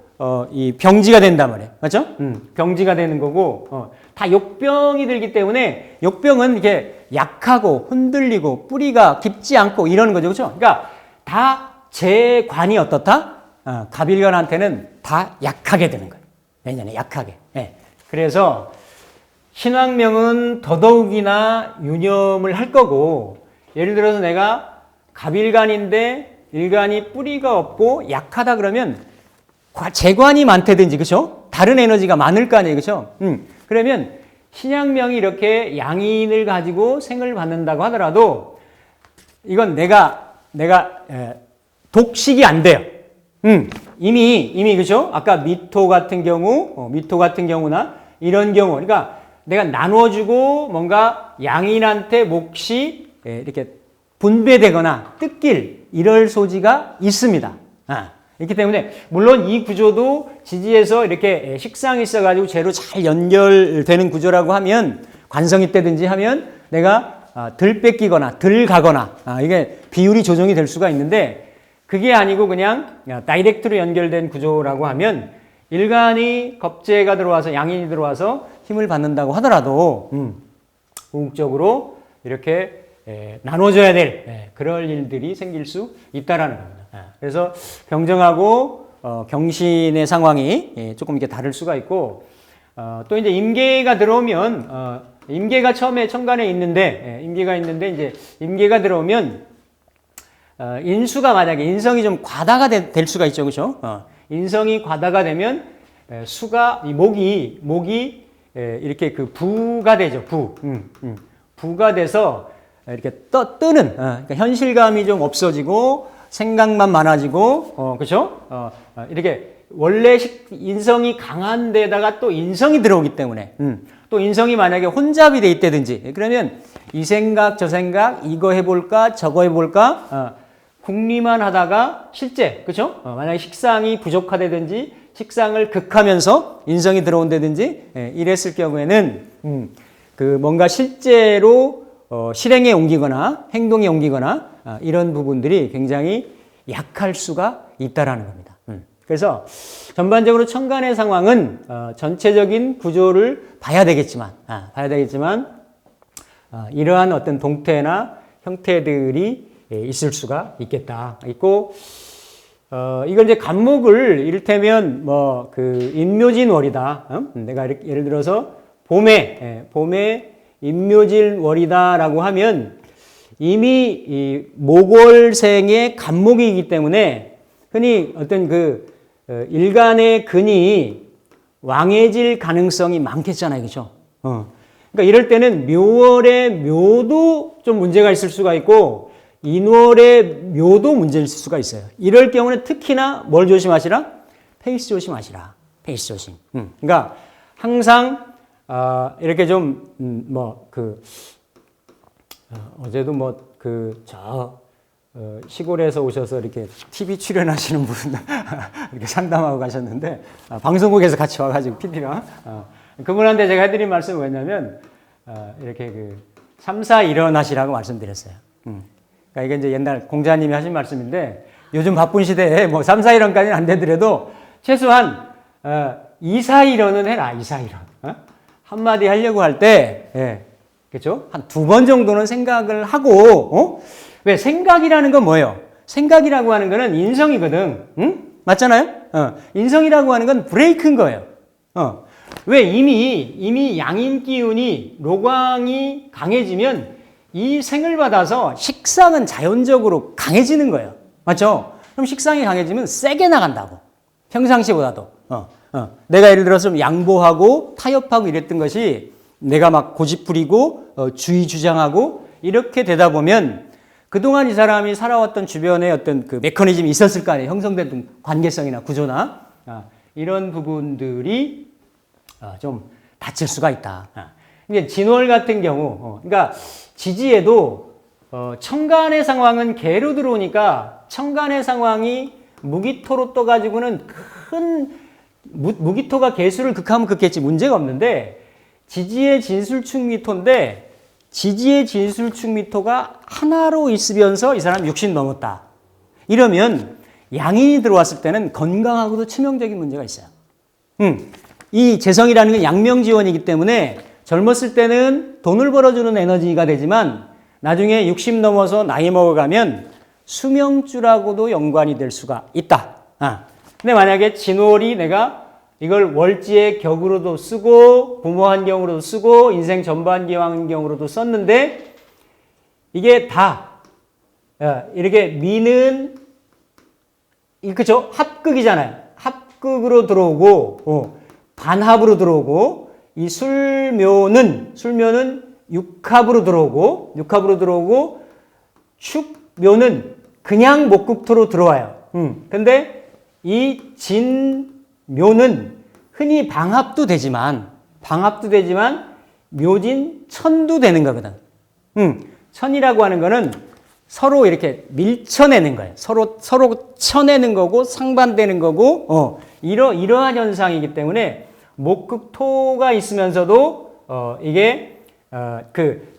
이 병지가 된단 말이에요. 맞죠? 병지가 되는 거고, 다 욕병이 들기 때문에 욕병은 이렇게 약하고 흔들리고 뿌리가 깊지 않고 이러는 거죠. 그렇죠? 그러니까 다 제 관이 어떻다? 갑일견한테는 다 약하게 되는 거예요. 왜냐면 약하게. 그래서 신왕명은 더더욱이나 유념을 할 거고 예를 들어서 내가 갑일간인데 일간이 뿌리가 없고 약하다 그러면 재관이 많다든지 그렇죠? 다른 에너지가 많을 거 아니에요. 그렇죠? 그러면 신양명이 이렇게 양인을 가지고 생을 받는다고 하더라도 이건 내가 독식이 안 돼요. 이미 그렇죠? 아까 미토 같은 경우나 이런 경우 그러니까 내가 나눠주고 뭔가 양인한테 몫이 이렇게 분배되거나 뜯길 이럴 소지가 있습니다. 있기 때문에 물론 이 구조도 지지에서 이렇게 식상이 있어가지고 재로 잘 연결되는 구조라고 하면 관성이 때든지 하면 내가 덜 뺏기거나 덜 가거나 이게 비율이 조정이 될 수가 있는데 그게 아니고 그냥 다이렉트로 연결된 구조라고 하면 일간이 겁재가 들어와서 양인이 들어와서 힘을 받는다고 하더라도 궁극적으로 이렇게 나눠줘야 될 그럴 일들이 생길 수 있다라는 겁니다. 그래서 병정하고 경신의 상황이 조금 이렇게 다를 수가 있고 또 이제 임계가 들어오면 임계가 처음에 천간에 있는데 임계가 있는데 이제 임계가 들어오면 인수가 만약에 인성이 좀 과다가 될 수가 있죠, 그렇죠? 인성이 과다가 되면 수가 이 목이 이렇게 그 부가 되죠, 부가 돼서 이렇게 뜨는 그러니까 현실감이 좀 없어지고 생각만 많아지고 그렇죠? 이렇게 원래 인성이 강한 데다가 또 인성이 들어오기 때문에 또 인성이 만약에 혼잡이 돼 있다든지 그러면 이 생각 저 생각 이거 해볼까 저거 해볼까 궁리만 하다가 실제 그렇죠? 만약에 식상이 부족하다든지 식상을 극하면서 인성이 들어온다든지 이랬을 경우에는 그 뭔가 실제로 실행에 옮기거나 행동에 옮기거나 이런 부분들이 굉장히 약할 수가 있다라는 겁니다. 그래서 전반적으로 천간의 상황은 전체적인 구조를 봐야 되겠지만 이러한 어떤 동태나 형태들이 있을 수가 있고 이걸 이제 간목을 이를테면 뭐 그 인묘진월이다. 내가 예를 들어서 봄에 인묘진월이다라고 하면 이미 이 목월생의 간목이기 때문에 흔히 어떤 그 일간의 근이 왕해질 가능성이 많겠잖아요. 그죠? 그러니까 이럴 때는 묘월의 묘도 좀 문제가 있을 수가 있고 인월의 묘도 문제일 수가 있어요. 이럴 경우는 특히나 뭘 조심하시라? 페이스 조심하시라. 페이스 조심. 그러니까 항상 이렇게 좀 어제도 시골에서 오셔서 이렇게 TV 출연하시는 분 이렇게 상담하고 가셨는데 방송국에서 같이 와가지고 PD랑 그분한테 제가 해드린 말씀은 뭐였냐면 이렇게 삼사 일어나시라고 말씀드렸어요. 그러니까 이게 이제 옛날 공자님이 하신 말씀인데 요즘 바쁜 시대에 뭐 삼사 일어까지는 안 되더라도 최소한 이사 일어는 해라. 이사 일어. 한마디 하려고 할 때 그렇죠? 한 2번 정도는 생각을 하고 왜 생각이라는 건 뭐예요? 생각이라고 하는 거는 인성이거든. 응? 맞잖아요? 인성이라고 하는 건 브레이크인 거예요. 왜 이미 양인 기운이 로광이 강해지면 이 생을 받아서 식상은 자연적으로 강해지는 거예요. 맞죠? 그럼 식상이 강해지면 세게 나간다고. 평상시보다도. 내가 예를 들어서 좀 양보하고 타협하고 이랬던 것이 내가 막 고집 부리고 주의 주장하고 이렇게 되다 보면 그동안 이 사람이 살아왔던 주변에 어떤 그 메커니즘이 있었을 거 아니에요. 형성된 관계성이나 구조나 이런 부분들이 좀 다칠 수가 있다. 이게 진월 같은 경우, 그러니까 지지에도 천간의 상황은 개로 들어오니까 천간의 상황이 무기토로 떠가지고는 큰 무기토가 개수를 극하면 극했지 문제가 없는데 지지의 진술축미토인데 지지의 진술축미토가 하나로 있으면서 이 사람 60 넘었다. 이러면 양인이 들어왔을 때는 건강하고도 치명적인 문제가 있어요. 이 재성이라는 건 양명지원이기 때문에 젊었을 때는 돈을 벌어주는 에너지가 되지만 나중에 60 넘어서 나이 먹어가면 수명줄하고도 연관이 될 수가 있다. 근데 만약에 진월이 내가 이걸 월지의 격으로도 쓰고 부모 환경으로도 쓰고 인생 전반기 환경으로도 썼는데 이게 다 이렇게 미는 그죠? 합극이잖아요. 합극으로 들어오고 반합으로 들어오고 이 술묘는 육합으로 들어오고 축묘는 그냥 목극토로 들어와요. 근데 이 진묘는 흔히 방합도 되지만 묘진 천도 되는 거거든. 천이라고 하는 거는 서로 이렇게 밀쳐내는 거예요. 서로 쳐내는 거고 상반되는 거고 이러한 현상이기 때문에 목극토가 있으면서도 이게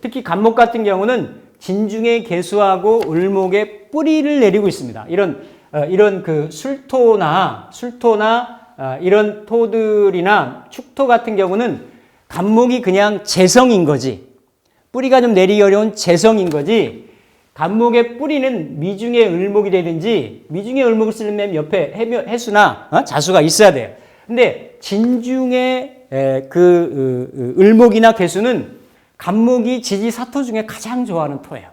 특히 간목 같은 경우는 진중의 개수하고 을목의 뿌리를 내리고 있습니다. 이런 그 술토나 이런 토들이나 축토 같은 경우는 간목이 그냥 재성인 거지. 뿌리가 좀 내리기 어려운 재성인 거지. 간목의 뿌리는 미중의 을목이 되든지 미중의 을목을 쓰려면 옆에 해수나 자수가 있어야 돼요. 근데 진중의 을목이나 개수는 간목이 지지사토 중에 가장 좋아하는 토예요.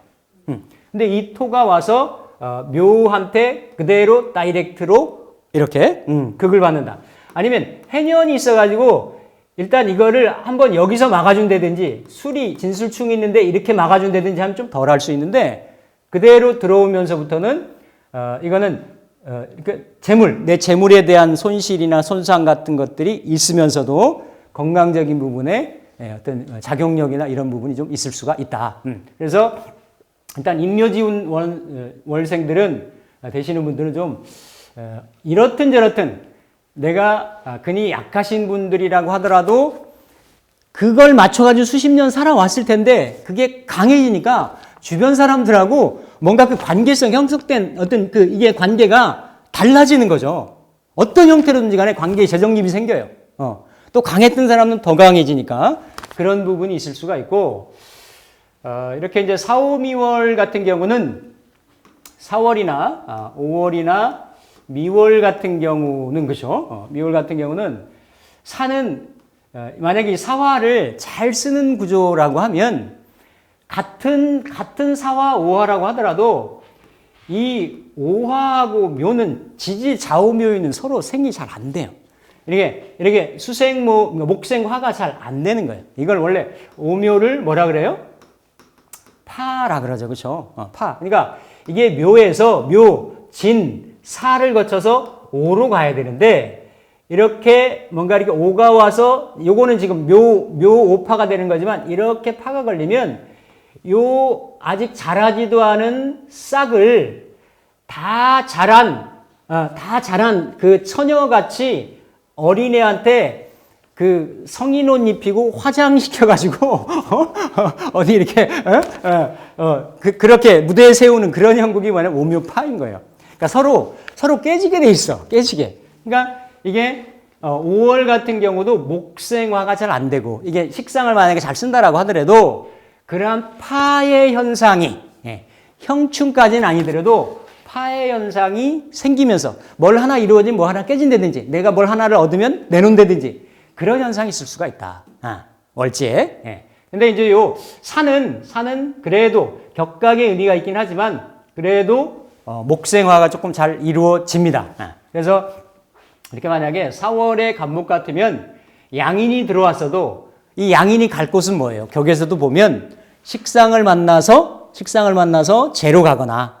근데 이 토가 와서 묘한테 그대로 다이렉트로 이렇게 극을 받는다. 아니면 해년이 있어가지고 일단 이거를 한번 여기서 막아준다든지 술이 진술충이 있는데 이렇게 막아준다든지 하면 좀 덜 할 수 있는데 그대로 들어오면서부터는 이거는 내 재물에 대한 손실이나 손상 같은 것들이 있으면서도 건강적인 부분에 어떤 작용력이나 이런 부분이 좀 있을 수가 있다. 그래서 일단 임묘지운 월생들은 되시는 분들은 좀 이렇든 저렇든 내가 근이 약하신 분들이라고 하더라도 그걸 맞춰가지고 수십 년 살아왔을 텐데 그게 강해지니까 주변 사람들하고 뭔가 그 관계성 형성된 어떤 이게 관계가 달라지는 거죠. 어떤 형태로든지 간에 관계에 재정립이 생겨요. 또 강했던 사람은 더 강해지니까 그런 부분이 있을 수가 있고, 이렇게 이제 4, 5, 미월 같은 경우는 4월이나 5월이나 미월 같은 경우는 그죠? 미월 같은 경우는 사는 만약에 이 사화를 잘 쓰는 구조라고 하면 같은 사화, 오화라고 하더라도 이 오화하고 묘는 지지 좌우묘는 서로 생이 잘 안 돼요. 이렇게 수생모, 목생화가 잘 안 되는 거예요. 이걸 원래 오묘를 뭐라 그래요? 파라 그러죠. 그렇죠? 파. 그러니까 이게 묘에서 묘, 진, 사를 거쳐서 오로 가야 되는데 이렇게 뭔가 이렇게 오가 와서 요거는 지금 묘오파가 되는 거지만 이렇게 파가 걸리면 요 아직 자라지도 않은 싹을 다 자란 그 처녀같이 어린애한테 그 성인옷 입히고 화장시켜가지고 어디 이렇게 그렇게 무대에 세우는 그런 형국이 뭐냐면 오묘파인 거예요. 그러니까 서로 깨지게 돼 있어. 깨지게. 그러니까 이게 5월 같은 경우도 목생화가 잘 안 되고 이게 식상을 만약에 잘 쓴다라고 하더라도 그러한 파의 현상이 형충까지는 아니더라도 파의 현상이 생기면서 뭘 하나 이루어지면 뭐 하나 깨진다든지 내가 뭘 하나를 얻으면 내놓는다든지 그런 현상이 있을 수가 있다. 월지에. 근데 이제 요 산은 그래도 격각의 의미가 있긴 하지만 그래도 목생화가 조금 잘 이루어집니다. 그래서 이렇게 만약에 4월의 간목 같으면 양인이 들어왔어도 이 양인이 갈 곳은 뭐예요? 격에서도 보면 식상을 만나서 재로 가거나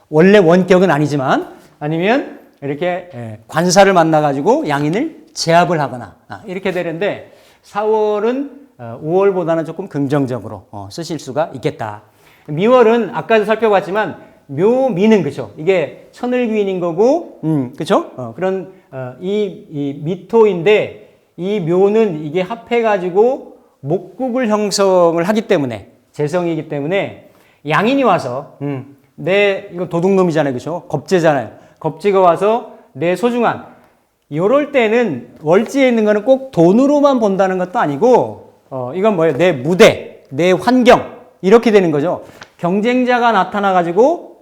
원래 원격은 아니지만 아니면 이렇게 관사를 만나가지고 양인을 제압을 하거나 이렇게 되는데 4월은 5월보다는 조금 긍정적으로 쓰실 수가 있겠다. 미월은 아까도 살펴봤지만 묘미는 그죠? 이게 천을귀인인 거고, 그죠? 그런 이 미토인데 이 묘는 이게 합해가지고 목국을 형성을 하기 때문에 재성이기 때문에 양인이 와서 이거 도둑놈이잖아요, 그죠? 겁재잖아요. 겁재가 와서 내 소중한 요럴 때는 월지에 있는 거는 꼭 돈으로만 본다는 것도 아니고 이건 뭐예요? 내 무대, 내 환경 이렇게 되는 거죠. 경쟁자가 나타나가지고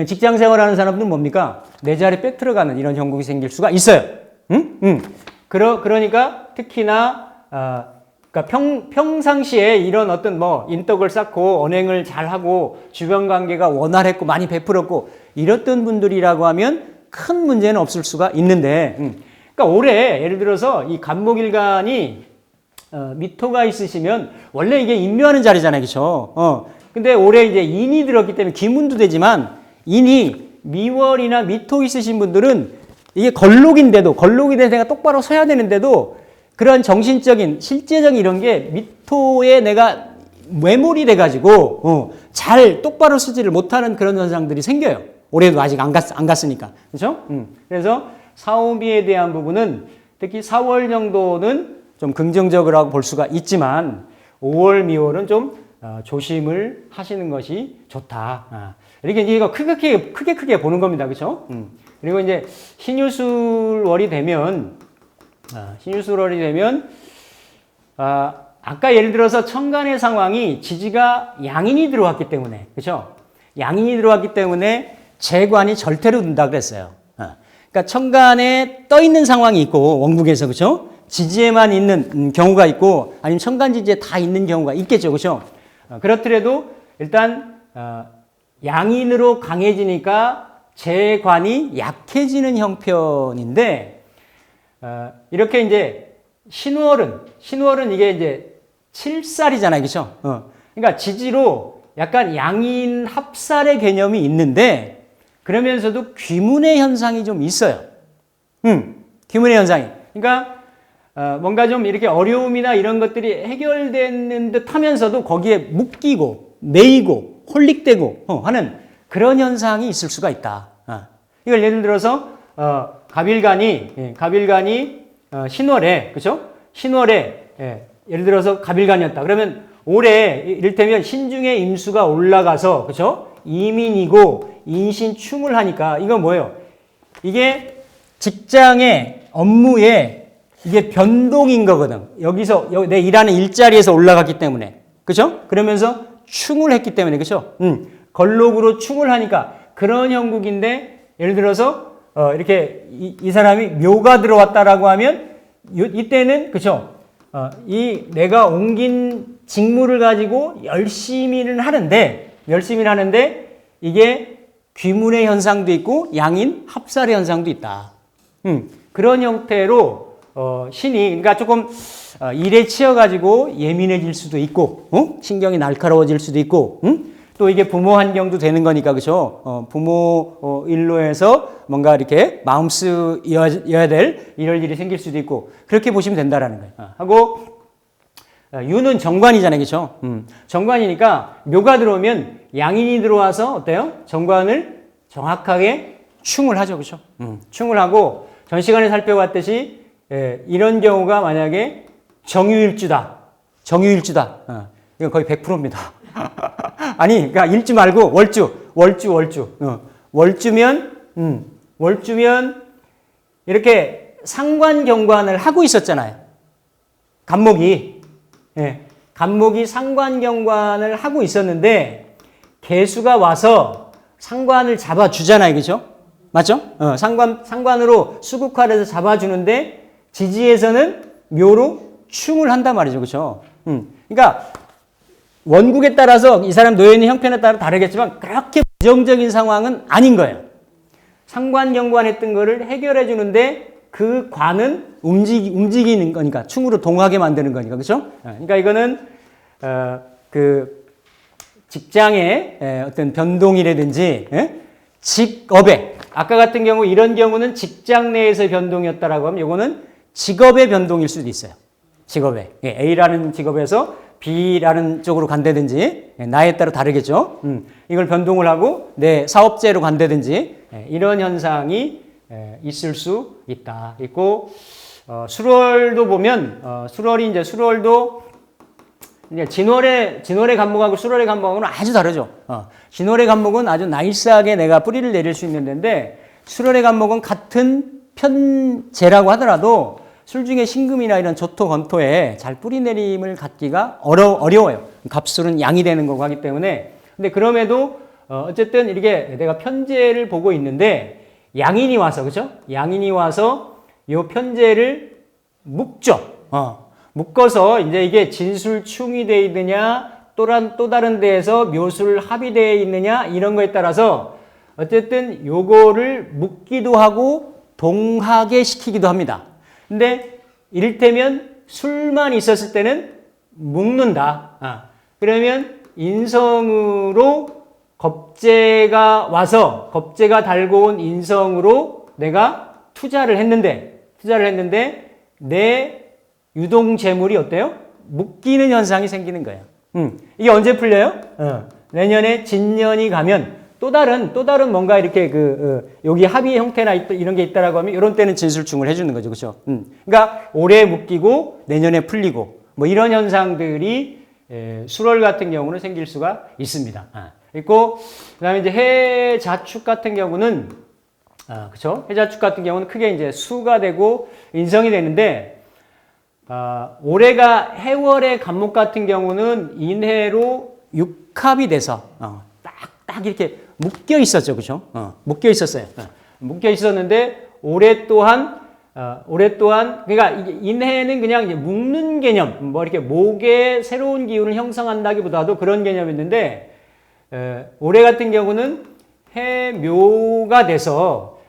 직장 생활하는 사람들은 뭡니까? 내 자리 빼들어가는 이런 형국이 생길 수가 있어요. 그러니까 특히나 그러니까 평상시에 이런 어떤 인덕을 쌓고 언행을 잘하고 주변 관계가 원활했고 많이 베풀었고 이랬던 분들이라고 하면 큰 문제는 없을 수가 있는데 그러니까 올해 예를 들어서 이 간목일간이 미토가 있으시면 원래 이게 인묘하는 자리잖아요. 그렇죠? 근데 올해 이제 인이 들었기 때문에 기문도 되지만 인이 미월이나 미토 있으신 분들은 이게 걸록인데도 걸록이 된 생각 똑바로 서야 되는데도 그런 정신적인 실제적인 이런 게 미토에 내가 외몰이 돼가지고 잘 똑바로 쓰지를 못하는 그런 현상들이 생겨요. 올해도 아직 안 갔으니까. 그렇죠? 그래서 사오미에 대한 부분은 특히 4월 정도는 좀 긍정적이라고 볼 수가 있지만 5월, 미월은 좀 조심을 하시는 것이 좋다. 이렇게 이제 이거 크게 보는 겁니다. 그렇죠? 그리고 이제 신유술월이 되면 아까 예를 들어서 천간의 상황이 지지가 양인이 들어왔기 때문에 그렇죠? 양인이 들어왔기 때문에 재관이 절대로 든다 그랬어요. 그러니까 천간에 떠 있는 상황이 있고 원국에서 그렇죠? 지지에만 있는 경우가 있고 아니면 천간 지지에 다 있는 경우가 있겠죠. 그렇죠? 그렇더라도 일단 양인으로 강해지니까 재관이 약해지는 형편인데 이렇게 이제 신월은 이게 이제 7살이잖아요. 그렇죠? 그러니까 지지로 약간 양인 합살의 개념이 있는데 그러면서도 귀문의 현상이 좀 있어요. 귀문의 현상이. 그러니까 뭔가 좀 이렇게 어려움이나 이런 것들이 해결되는 듯 하면서도 거기에 묶이고 매이고 홀릭되고 하는 그런 현상이 있을 수가 있다. 이걸 예를 들어서 갑일간이 신월에 그렇죠? 신월에 예를 들어서 갑일간이었다. 그러면 올해 이를테면 신중의 임수가 올라가서 그렇죠? 이민이고 인신충을 하니까 이건 뭐예요? 이게 직장의 업무에 이게 변동인 거거든. 여기서 내 일하는 일자리에서 올라갔기 때문에 그렇죠? 그러면서 충을 했기 때문에 그렇죠? 걸록으로 충을 하니까 그런 형국인데 예를 들어서 이렇게 이 사람이 묘가 들어왔다라고 하면 이때는 그렇죠? 이 내가 옮긴 직무를 가지고 열심히는 하는데 이게 귀문의 현상도 있고 양인 합살의 현상도 있다. 그런 형태로 신이 그러니까 조금 일에 치여가지고 예민해질 수도 있고, 신경이 날카로워질 수도 있고, 또 이게 부모 환경도 되는 거니까 그죠? 부모 일로 해서 뭔가 이렇게 마음 쓰여야 될 이럴 일이 생길 수도 있고 그렇게 보시면 된다라는 거예요. 하고 유는 정관이잖아요, 그렇죠? 정관이니까 묘가 들어오면 양인이 들어와서 어때요? 정관을 정확하게 충을 하죠, 그렇죠? 충을 하고 전 시간에 살펴봤듯이 이런 경우가 만약에 정유일주다. 이건 거의 100%입니다. 아니, 그러니까 일주 말고 월주. 월주면 이렇게 상관경관을 하고 있었잖아요. 간목이 상관경관을 하고 있었는데 개수가 와서 상관을 잡아주잖아요, 그죠? 맞죠? 상관으로 수국화를 해서 잡아주는데 지지에서는 묘로 충을 한단 말이죠, 그죠? 그러니까 원국에 따라서 이 사람 놓여 있는 형편에 따라 다르겠지만 그렇게 부정적인 상황은 아닌 거예요. 상관경관했던 거를 해결해 주는데 그 관은 움직이는 거니까 충으로 동하게 만드는 거니까 그렇죠? 그러니까 이거는 그 직장의 어떤 변동이라든지 직업의 아까 같은 경우 이런 경우는 직장 내에서의 변동이었다라고 하면 이거는 직업의 변동일 수도 있어요. 직업의 A라는 직업에서 B라는 쪽으로 간다든지 나에 따라 다르겠죠. 이걸 변동을 하고 내 사업제로 간다든지 이런 현상이 있을 수 있고 수월도 보면 수월도 이제 진월의 간목하고 수월의 간목하고는 아주 다르죠. 진월의 간목은 아주 나이스하게 내가 뿌리를 내릴 수 있는 데인데 수월의 간목은 같은 편제라고 하더라도 술 중에 신금이나 이런 조토, 건토에 잘 뿌리 내림을 갖기가 어려워요. 값술은 양이 되는 거고 하기 때문에. 근데 그럼에도 어쨌든 이렇게 내가 편제를 보고 있는데 양인이 와서 그죠? 양인이 와서 요 편제를 묶죠. 묶어서 이제 이게 진술충이 돼 있느냐 또 다른 데에서 묘술 합이 되어 있느냐 이런 거에 따라서 어쨌든 요거를 묶기도 하고 동하게 시키기도 합니다. 근데 이를테면 술만 있었을 때는 묶는다. 그러면 인성으로 겁재가 와서 겁재가 달고 온 인성으로 내가 투자를 했는데 내 유동 재물이 어때요? 묶이는 현상이 생기는 거예요. 이게 언제 풀려요? 내년에 진년이 가면 또 다른 뭔가 이렇게 여기 합의 형태나 이런 게 있다라고 하면 이런 때는 진술충을 해주는 거죠, 그렇죠? 그러니까 올해 묶이고 내년에 풀리고 뭐 이런 현상들이 수월 같은 경우는 생길 수가 있습니다. 있고 그다음에 이제 해자축 같은 경우는 그렇죠? 해자축 같은 경우는 크게 이제 수가 되고 인성이 되는데 올해가 해월의 간목 같은 경우는 인해로 육합이 돼서 딱 이렇게 묶여 있었죠, 그죠? 묶여 있었어요. 묶여 있었는데 올해 또한 그러니까 이게 인해는 그냥 이제 묶는 개념, 뭐 이렇게 목에 새로운 기운을 형성한다기보다도 그런 개념이었는데 올해 같은 경우는 해묘가 돼서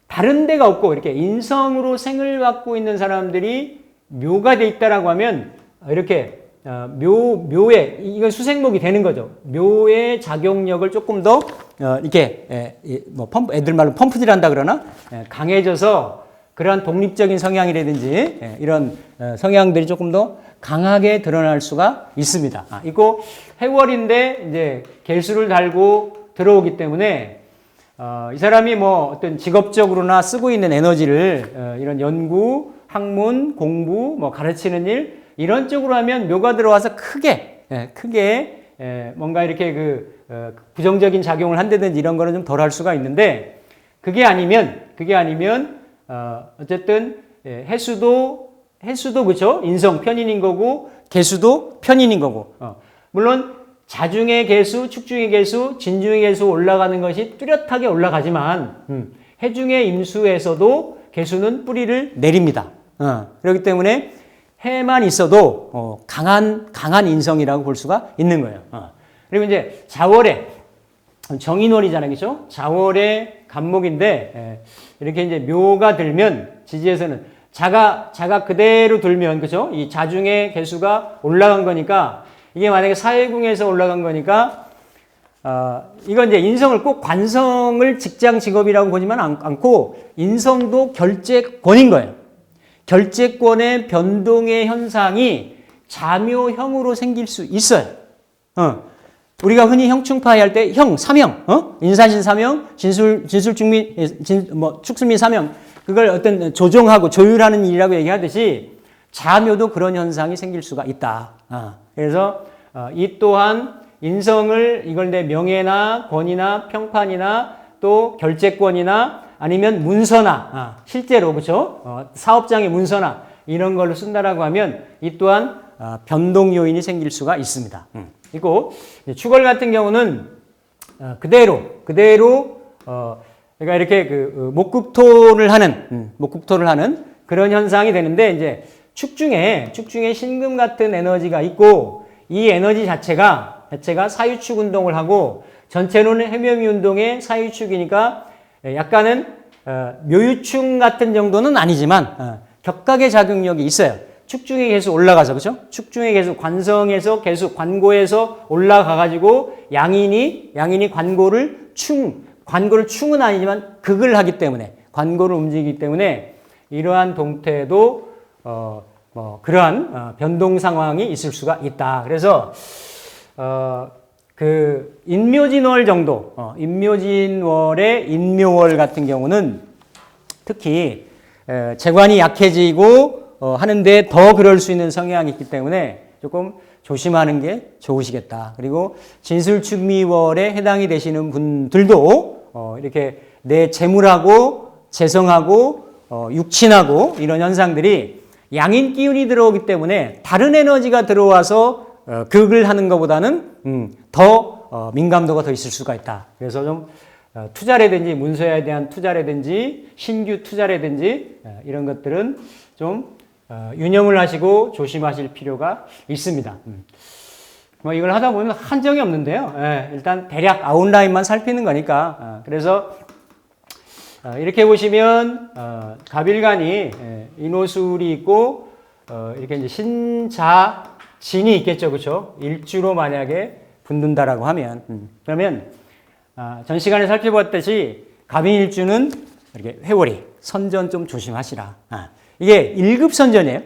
다른 데가 없고 이렇게 인성으로 생을 갖고 있는 사람들이 묘가 돼 있다라고 하면 이렇게 묘에 이건 수생목이 되는 거죠. 묘의 작용력을 조금 더 이렇게 뭐 애들 말로 펌프질한다 그러나 강해져서 그러한 독립적인 성향이라든지 이런 성향들이 조금 더 강하게 드러날 수가 있습니다. 이거 해월인데 이제 개수를 달고 들어오기 때문에 이 사람이 뭐 어떤 직업적으로나 쓰고 있는 에너지를 이런 연구, 학문, 공부, 뭐 가르치는 일 이런 쪽으로 하면 묘가 들어와서 크게 뭔가 이렇게 부정적인 작용을 한다든지 이런 거는 좀 덜 할 수가 있는데 그게 아니면 어쨌든 해수도 그렇죠? 인성 편인인 거고 개수도 편인인 거고 물론 자중의 개수, 축중의 개수, 진중의 개수 올라가는 것이 뚜렷하게 올라가지만 해중의 임수에서도 개수는 뿌리를 내립니다. 그렇기 때문에 해만 있어도 강한 인성이라고 볼 수가 있는 거예요. 그리고 이제 자월에 정인월이잖아요, 그렇죠? 자월의 간목인데 이렇게 이제 묘가 들면 지지에서는 자가 그대로 들면 그렇죠? 이 자중의 개수가 올라간 거니까 이게 만약에 사회궁에서 올라간 거니까 이건 이제 인성을 꼭 관성을 직장 직업이라고 보지만 않고 인성도 결재권인 거예요. 결재권의 변동의 현상이 자묘형으로 생길 수 있어요. 우리가 흔히 형충파이 할 때 형, 삼형, 인산신 삼형, 진술충미, 축술미 삼형, 그걸 어떤 조정하고 조율하는 일이라고 얘기하듯이 자묘도 그런 현상이 생길 수가 있다. 그래서 이 또한 인성을 이걸 내 명예나 권위나 평판이나 또 결재권이나 아니면 문서나 실제로 그렇죠? 사업장의 문서나 이런 걸로 쓴다라고 하면 이 또한 변동 요인이 생길 수가 있습니다. 그리고 축월 같은 경우는 그대로 그러니까 이렇게 목국토를 하는 그런 현상이 되는데 이제 축 중에 신금 같은 에너지가 있고 이 에너지 자체가 사유축 운동을 하고 전체로는 해묘미 운동의 사유축이니까 약간은 묘유축 같은 정도는 아니지만 격각의 작용력이 있어요. 축중에 계속 올라가서 그렇죠? 축중에 계속 관성에서 계속 관고에서 올라가 가지고 양인이 관고를 충은 아니지만 극을 하기 때문에 관고를 움직이기 때문에 이러한 동태도 그러한 변동 상황이 있을 수가 있다. 그래서 그 인묘진월 정도, 인묘진월의 인묘월 같은 경우는 특히 재관이 약해지고 하는데 더 그럴 수 있는 성향이 있기 때문에 조금 조심하는 게 좋으시겠다. 그리고 진술축미월에 해당이 되시는 분들도 이렇게 내 재물하고 재성하고 육친하고 이런 현상들이 양인 기운이 들어오기 때문에 다른 에너지가 들어와서 극을 하는 것보다는 더 민감도가 더 있을 수가 있다. 그래서 좀 투자라든지 문서에 대한 투자라든지 신규 투자라든지 이런 것들은 좀 유념을 하시고 조심하실 필요가 있습니다. 뭐 이걸 하다 보면 한정이 없는데요. 일단 대략 아웃라인만 살피는 거니까. 그래서 이렇게 보시면 갑일간이 인호술이 있고 이렇게 이제 신자진이 있겠죠, 그렇죠? 일주로 만약에 붙는다라고 하면 그러면 전 시간에 살펴봤듯이 갑인일주는 이렇게 회오리 선전 좀 조심하시라. 이게 1급 선전이에요.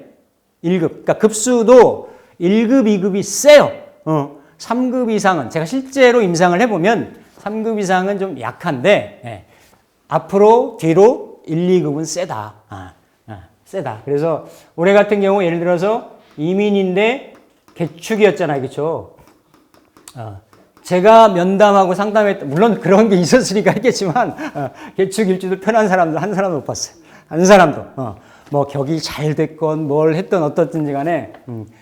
1급. 그러니까 급수도 1급, 2급이 세요. 3급 이상은 제가 실제로 임상을 해보면 3급 이상은 좀 약한데 앞으로 뒤로 1, 2급은 세다. 세다. 그래서 올해 같은 경우 예를 들어서 이민인데 개축이었잖아요. 그렇죠? 제가 면담하고 상담했다. 물론 그런 게 있었으니까 했겠지만 개축 일주도 편한 사람도 한 사람도 못 봤어요. 한 사람도. 뭐 격이 잘 됐건 뭘 했던 어떻든지 간에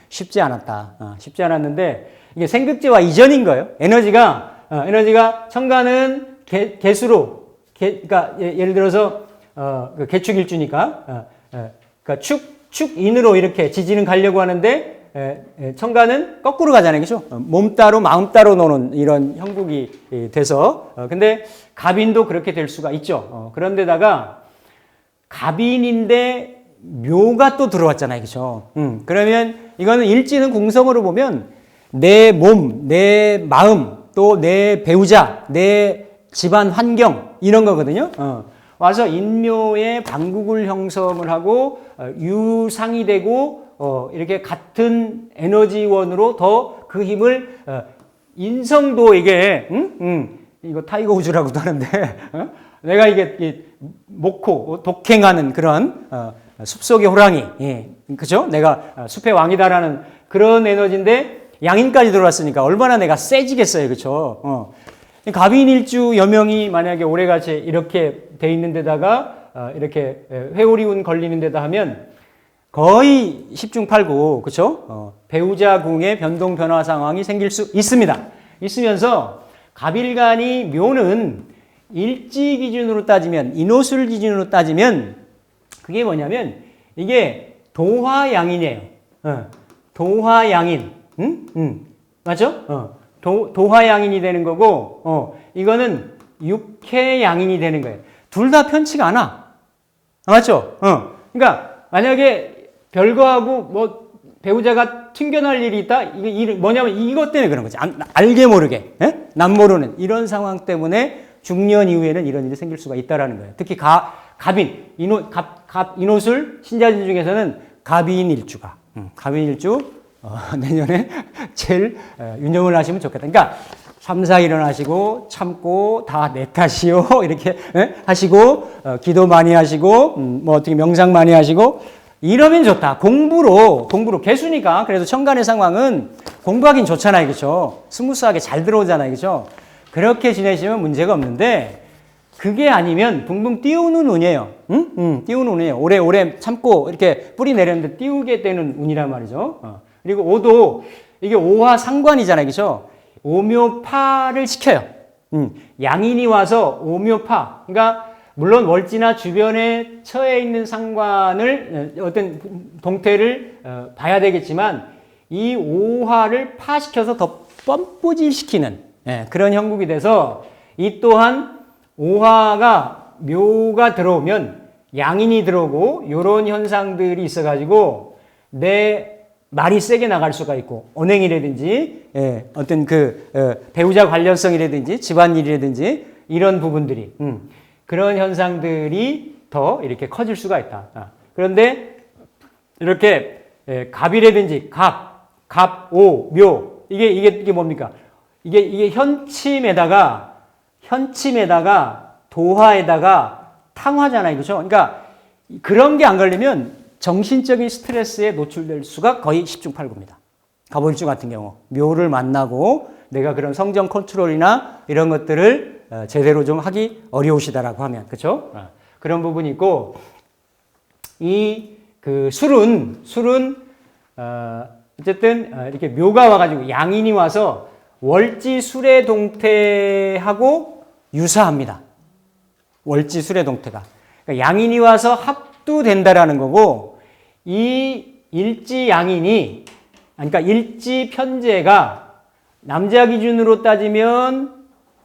쉽지 않았다. 쉽지 않았는데 이게 생극제와 이전인 거예요. 에너지가 천간은 개수로 그러니까 예를 들어서 개축 일주니까 그러니까 축인으로 이렇게 지지는 가려고 하는데 천간은 거꾸로 가잖아요. 그렇죠? 몸 따로 마음 따로 노는 이런 형국이 돼서 근데 갑인도 그렇게 될 수가 있죠. 그런데다가 갑인인데 묘가 또 들어왔잖아요. 그렇죠? 그러면 이거는 일지는 궁성으로 보면 내 몸, 내 마음, 또 내 배우자, 내 집안 환경 이런 거거든요. 와서 인묘의 방국을 형성을 하고 유상이 되고 이렇게 같은 에너지원으로 더 그 힘을 인성도 이게 이거 타이거 우즈라고도 하는데 내가 이게 목호 독행하는 그런 숲속의 호랑이 그죠? 내가 숲의 왕이다라는 그런 에너지인데 양인까지 들어왔으니까 얼마나 내가 세지겠어요. 그렇죠? 갑인일주 여명이 만약에 올해같이 이렇게 돼 있는 데다가 이렇게 회오리운 걸리는 데다 하면 거의 10중 8구 그렇죠? 배우자 궁의 변동 변화 상황이 생길 수 있습니다. 있으면서 갑일간이 묘는 일지 기준으로 따지면 인호술 기준으로 따지면 그게 뭐냐면 이게 도화양인이에요. 도화양인. 맞죠? 도화양인이 되는 거고, 이거는 육해양인이 되는 거예요. 둘 다 편치가 않아. 맞죠? 그러니까, 만약에 별거하고 뭐, 배우자가 튕겨날 일이 있다? 이게 뭐냐면 이것 때문에 그런 거지. 알게 모르게. 남 모르는 이런 상황 때문에 중년 이후에는 이런 일이 생길 수가 있다라는 거예요. 특히 갑인, 인호술 신자진 중에서는 갑인 일주가. 갑인 일주, 내년에 제일 유념을 하시면 좋겠다. 그러니까 3, 4 일어나시고 참고 다 내 탓이요. 이렇게 하시고, 기도 많이 하시고, 뭐 어떻게 명상 많이 하시고, 이러면 좋다. 공부로, 개수니까. 그래서 천간의 상황은 공부하긴 좋잖아요. 그죠? 스무스하게 잘 들어오잖아요. 그죠? 그렇게 지내시면 문제가 없는데, 그게 아니면 붕붕 띄우는 운이에요. 띄우는 운이에요. 오래 참고 이렇게 뿌리 내렸는데 띄우게 되는 운이란 말이죠. 그리고 오도, 이게 오화 상관이잖아요. 그죠? 오묘파를 시켜요. 양인이 와서 오묘파. 그러니까, 물론 월지나 주변에 처해 있는 상관을 어떤 동태를 봐야 되겠지만 이 오화를 파시켜서 더 뻔뿌질시키는 그런 형국이 돼서 이 또한 오화가 묘가 들어오면 양인이 들어오고 이런 현상들이 있어가지고 내 말이 세게 나갈 수가 있고 언행이라든지 어떤 배우자 관련성이라든지 집안일이라든지 이런 부분들이 그런 현상들이 더 이렇게 커질 수가 있다. 그런데 이렇게 갑이라든지 갑, 오, 묘 이게 뭡니까? 이게 현침에다가 도화에다가 탕화잖아요. 그죠? 그러니까 그런 게 안 걸리면 정신적인 스트레스에 노출될 수가 거의 10중 8구입니다. 갑오일주 같은 경우 묘를 만나고 내가 그런 성정 컨트롤이나 이런 것들을 제대로 좀 하기 어려우시다라고 하면, 그렇죠? 그런 부분이 있고, 술은 어쨌든 이렇게 묘가 와가지고 양인이 와서 월지 술의 동태하고 유사합니다. 월지 술의 동태가. 그러니까 양인이 와서 합두된다라는 거고, 이 일지 양인이, 그러니까 일지 편제가 남자 기준으로 따지면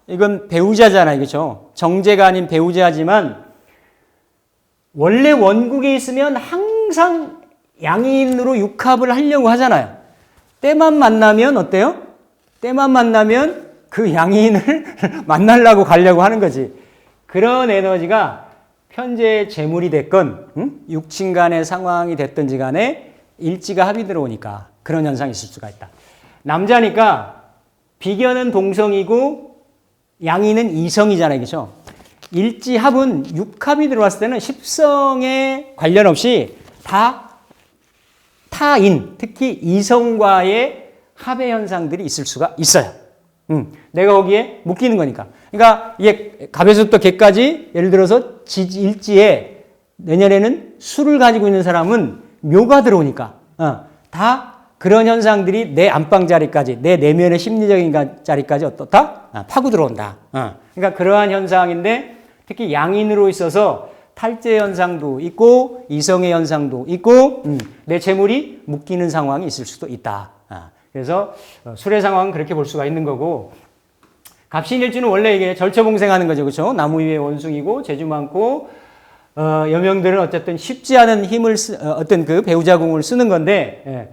이건 배우자잖아요. 그렇죠? 정제가 아닌 배우자지만 원래 원국에 있으면 항상 양인으로 육합을 하려고 하잖아요. 때만 만나면 어때요? 때만 만나면 그 양인을 만나려고 가려고 하는 거지. 그런 에너지가 편제의 재물이 됐건 육친 간의 상황이 됐든지 간에 일지가 합이 들어오니까 그런 현상이 있을 수가 있다. 남자니까 비견은 동성이고 양인은 이성이잖아요. 그렇죠? 일지합은 육합이 들어왔을 때는 십성에 관련 없이 다 타인, 특히 이성과의 합의 현상들이 있을 수가 있어요. 내가 거기에 묶이는 거니까. 그러니까 이게 갑에서부터 개까지 예를 들어서 일지에 내년에는 술을 가지고 있는 사람은 묘가 들어오니까 다 그런 현상들이 내 안방 자리까지, 내 내면의 심리적인 자리까지 어떻다? 파고 들어온다. 그러니까 그러한 현상인데 특히 양인으로 있어서 탈제 현상도 있고 이성의 현상도 있고 내 재물이 묶이는 상황이 있을 수도 있다. 그래서 술의 상황은 그렇게 볼 수가 있는 거고 갑신일주는 원래 이게 절처봉생하는 거죠. 그렇죠? 나무 위에 원숭이고 재주 많고 여명들은 어쨌든 쉽지 않은 힘을 어떤 그 배우자궁을 쓰는 건데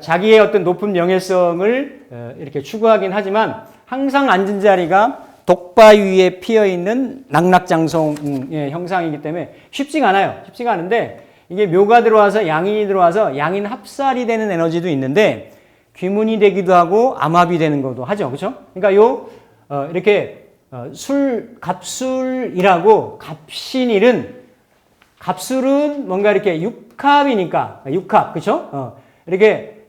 자기의 어떤 높은 명예성을 이렇게 추구하긴 하지만 항상 앉은 자리가 독바 위에 피어있는 낙락장성의 형상이기 때문에 쉽지가 않아요. 쉽지가 않은데 이게 묘가 들어와서 양인이 들어와서 양인 합살이 되는 에너지도 있는데 귀문이 되기도 하고 암합이 되는 것도 하죠. 그렇죠? 그러니까 이렇게 갑술이라고 갑술은 뭔가 이렇게 육합이니까 육합 그렇죠? 이렇게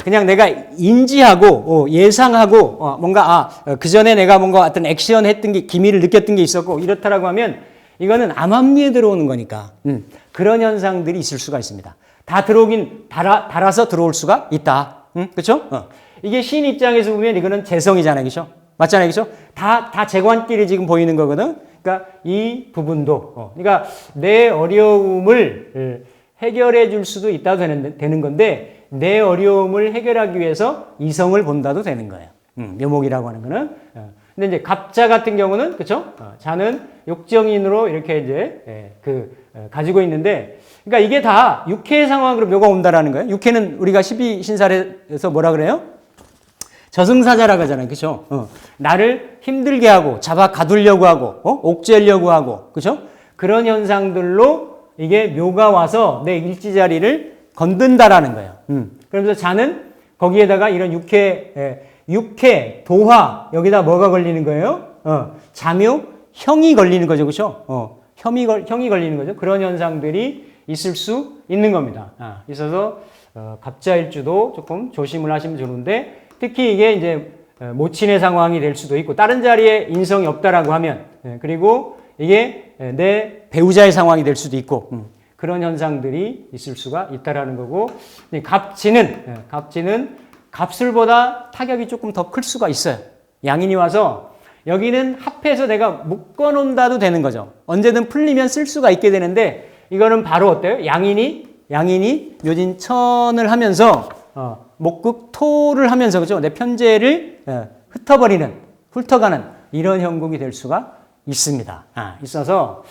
그냥 내가 인지하고 예상하고 뭔가 그 전에 내가 뭔가 어떤 액션 했던 게 기미를 느꼈던 게 있었고 이렇다라고 하면 이거는 암암리에 들어오는 거니까 그런 현상들이 있을 수가 있습니다. 다 들어오긴 달아서 들어올 수가 있다. 그렇죠? 이게 신 입장에서 보면 이거는 재성이잖아요. 그렇죠? 맞잖아요. 그렇죠? 다 재관끼리 지금 보이는 거거든. 그러니까 이 부분도 그러니까 내 어려움을 해결해 줄 수도 있다도 되는 건데 내 어려움을 해결하기 위해서 이성을 본다도 되는 거예요. 묘목이라고 하는 거는. 근데 이제 갑자 같은 경우는 그렇죠? 자는 욕정인으로 이렇게 이제 가지고 있는데 그러니까 이게 다 육해의 상황으로 묘가 온다라는 거예요. 육해는 우리가 12신살에서 뭐라 그래요? 저승사자라고 하잖아요. 그죠? 나를 힘들게 하고 잡아 가두려고 하고 옥죄려고 하고 그죠? 그런 현상들로 이게 묘가 와서 내 일지자리를 건든다라는 거예요. 그러면서 자는 거기에다가 이런 육해, 도화 여기다 뭐가 걸리는 거예요? 자묘, 형이 걸리는 거죠. 그죠? 형이 걸리는 거죠. 그런 현상들이 있을 수 있는 겁니다. 있어서 갑자일주도 조금 조심을 하시면 좋은데 특히 이게 이제 모친의 상황이 될 수도 있고 다른 자리에 인성이 없다라고 하면 그리고 이게 내 배우자의 상황이 될 수도 있고 그런 현상들이 있을 수가 있다라는 거고 갑진은 갑술보다 타격이 조금 더 클 수가 있어요. 양인이 와서 여기는 합해서 내가 묶어놓는다도 되는 거죠. 언제든 풀리면 쓸 수가 있게 되는데 이거는 바로 어때요? 양인이 묘진천을 하면서 목극토를 하면서 그죠? 내 편재를 훑어가는 이런 형국이 될 수가 있습니다. 있어서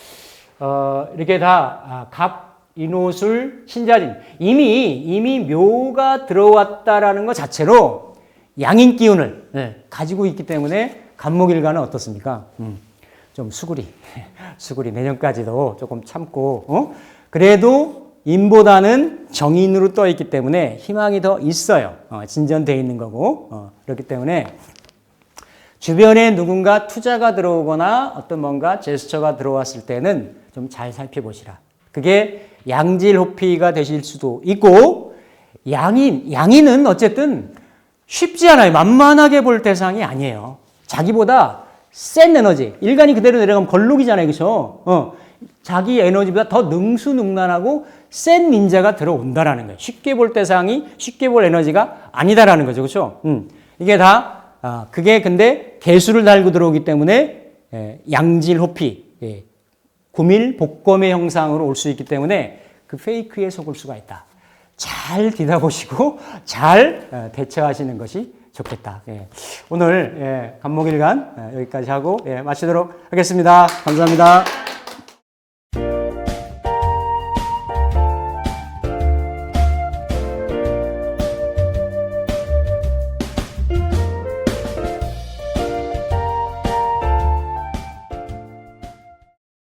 이렇게 다 갑, 인호술, 신자진 이미 묘가 들어왔다라는 것 자체로 양인 기운을 가지고 있기 때문에 간목일간은 어떻습니까? 좀 수구리 내년까지도 조금 참고 그래도 인보다는 정인으로 떠 있기 때문에 희망이 더 있어요. 진전되어 있는 거고 그렇기 때문에 주변에 누군가 투자가 들어오거나 어떤 뭔가 제스처가 들어왔을 때는 좀 잘 살펴보시라. 그게 양질호피가 되실 수도 있고 양인은 어쨌든 쉽지 않아요. 만만하게 볼 대상이 아니에요. 자기보다 센 에너지, 일간이 그대로 내려가면 걸록이잖아요. 그렇죠? 자기 에너지보다 더 능수능란하고 센 인자가 들어온다라는 거예요. 쉽게 볼 대상이 쉽게 볼 에너지가 아니다라는 거죠. 그렇죠? 이게 다 그게 근데 개수를 달고 들어오기 때문에 양질호피, 구밀, 복검의 형상으로 올 수 있기 때문에 그 페이크에 속을 수가 있다. 잘 뒤다보시고 잘 대처하시는 것이 좋겠다. 오늘 간목일간 여기까지 하고 마치도록 하겠습니다. 감사합니다.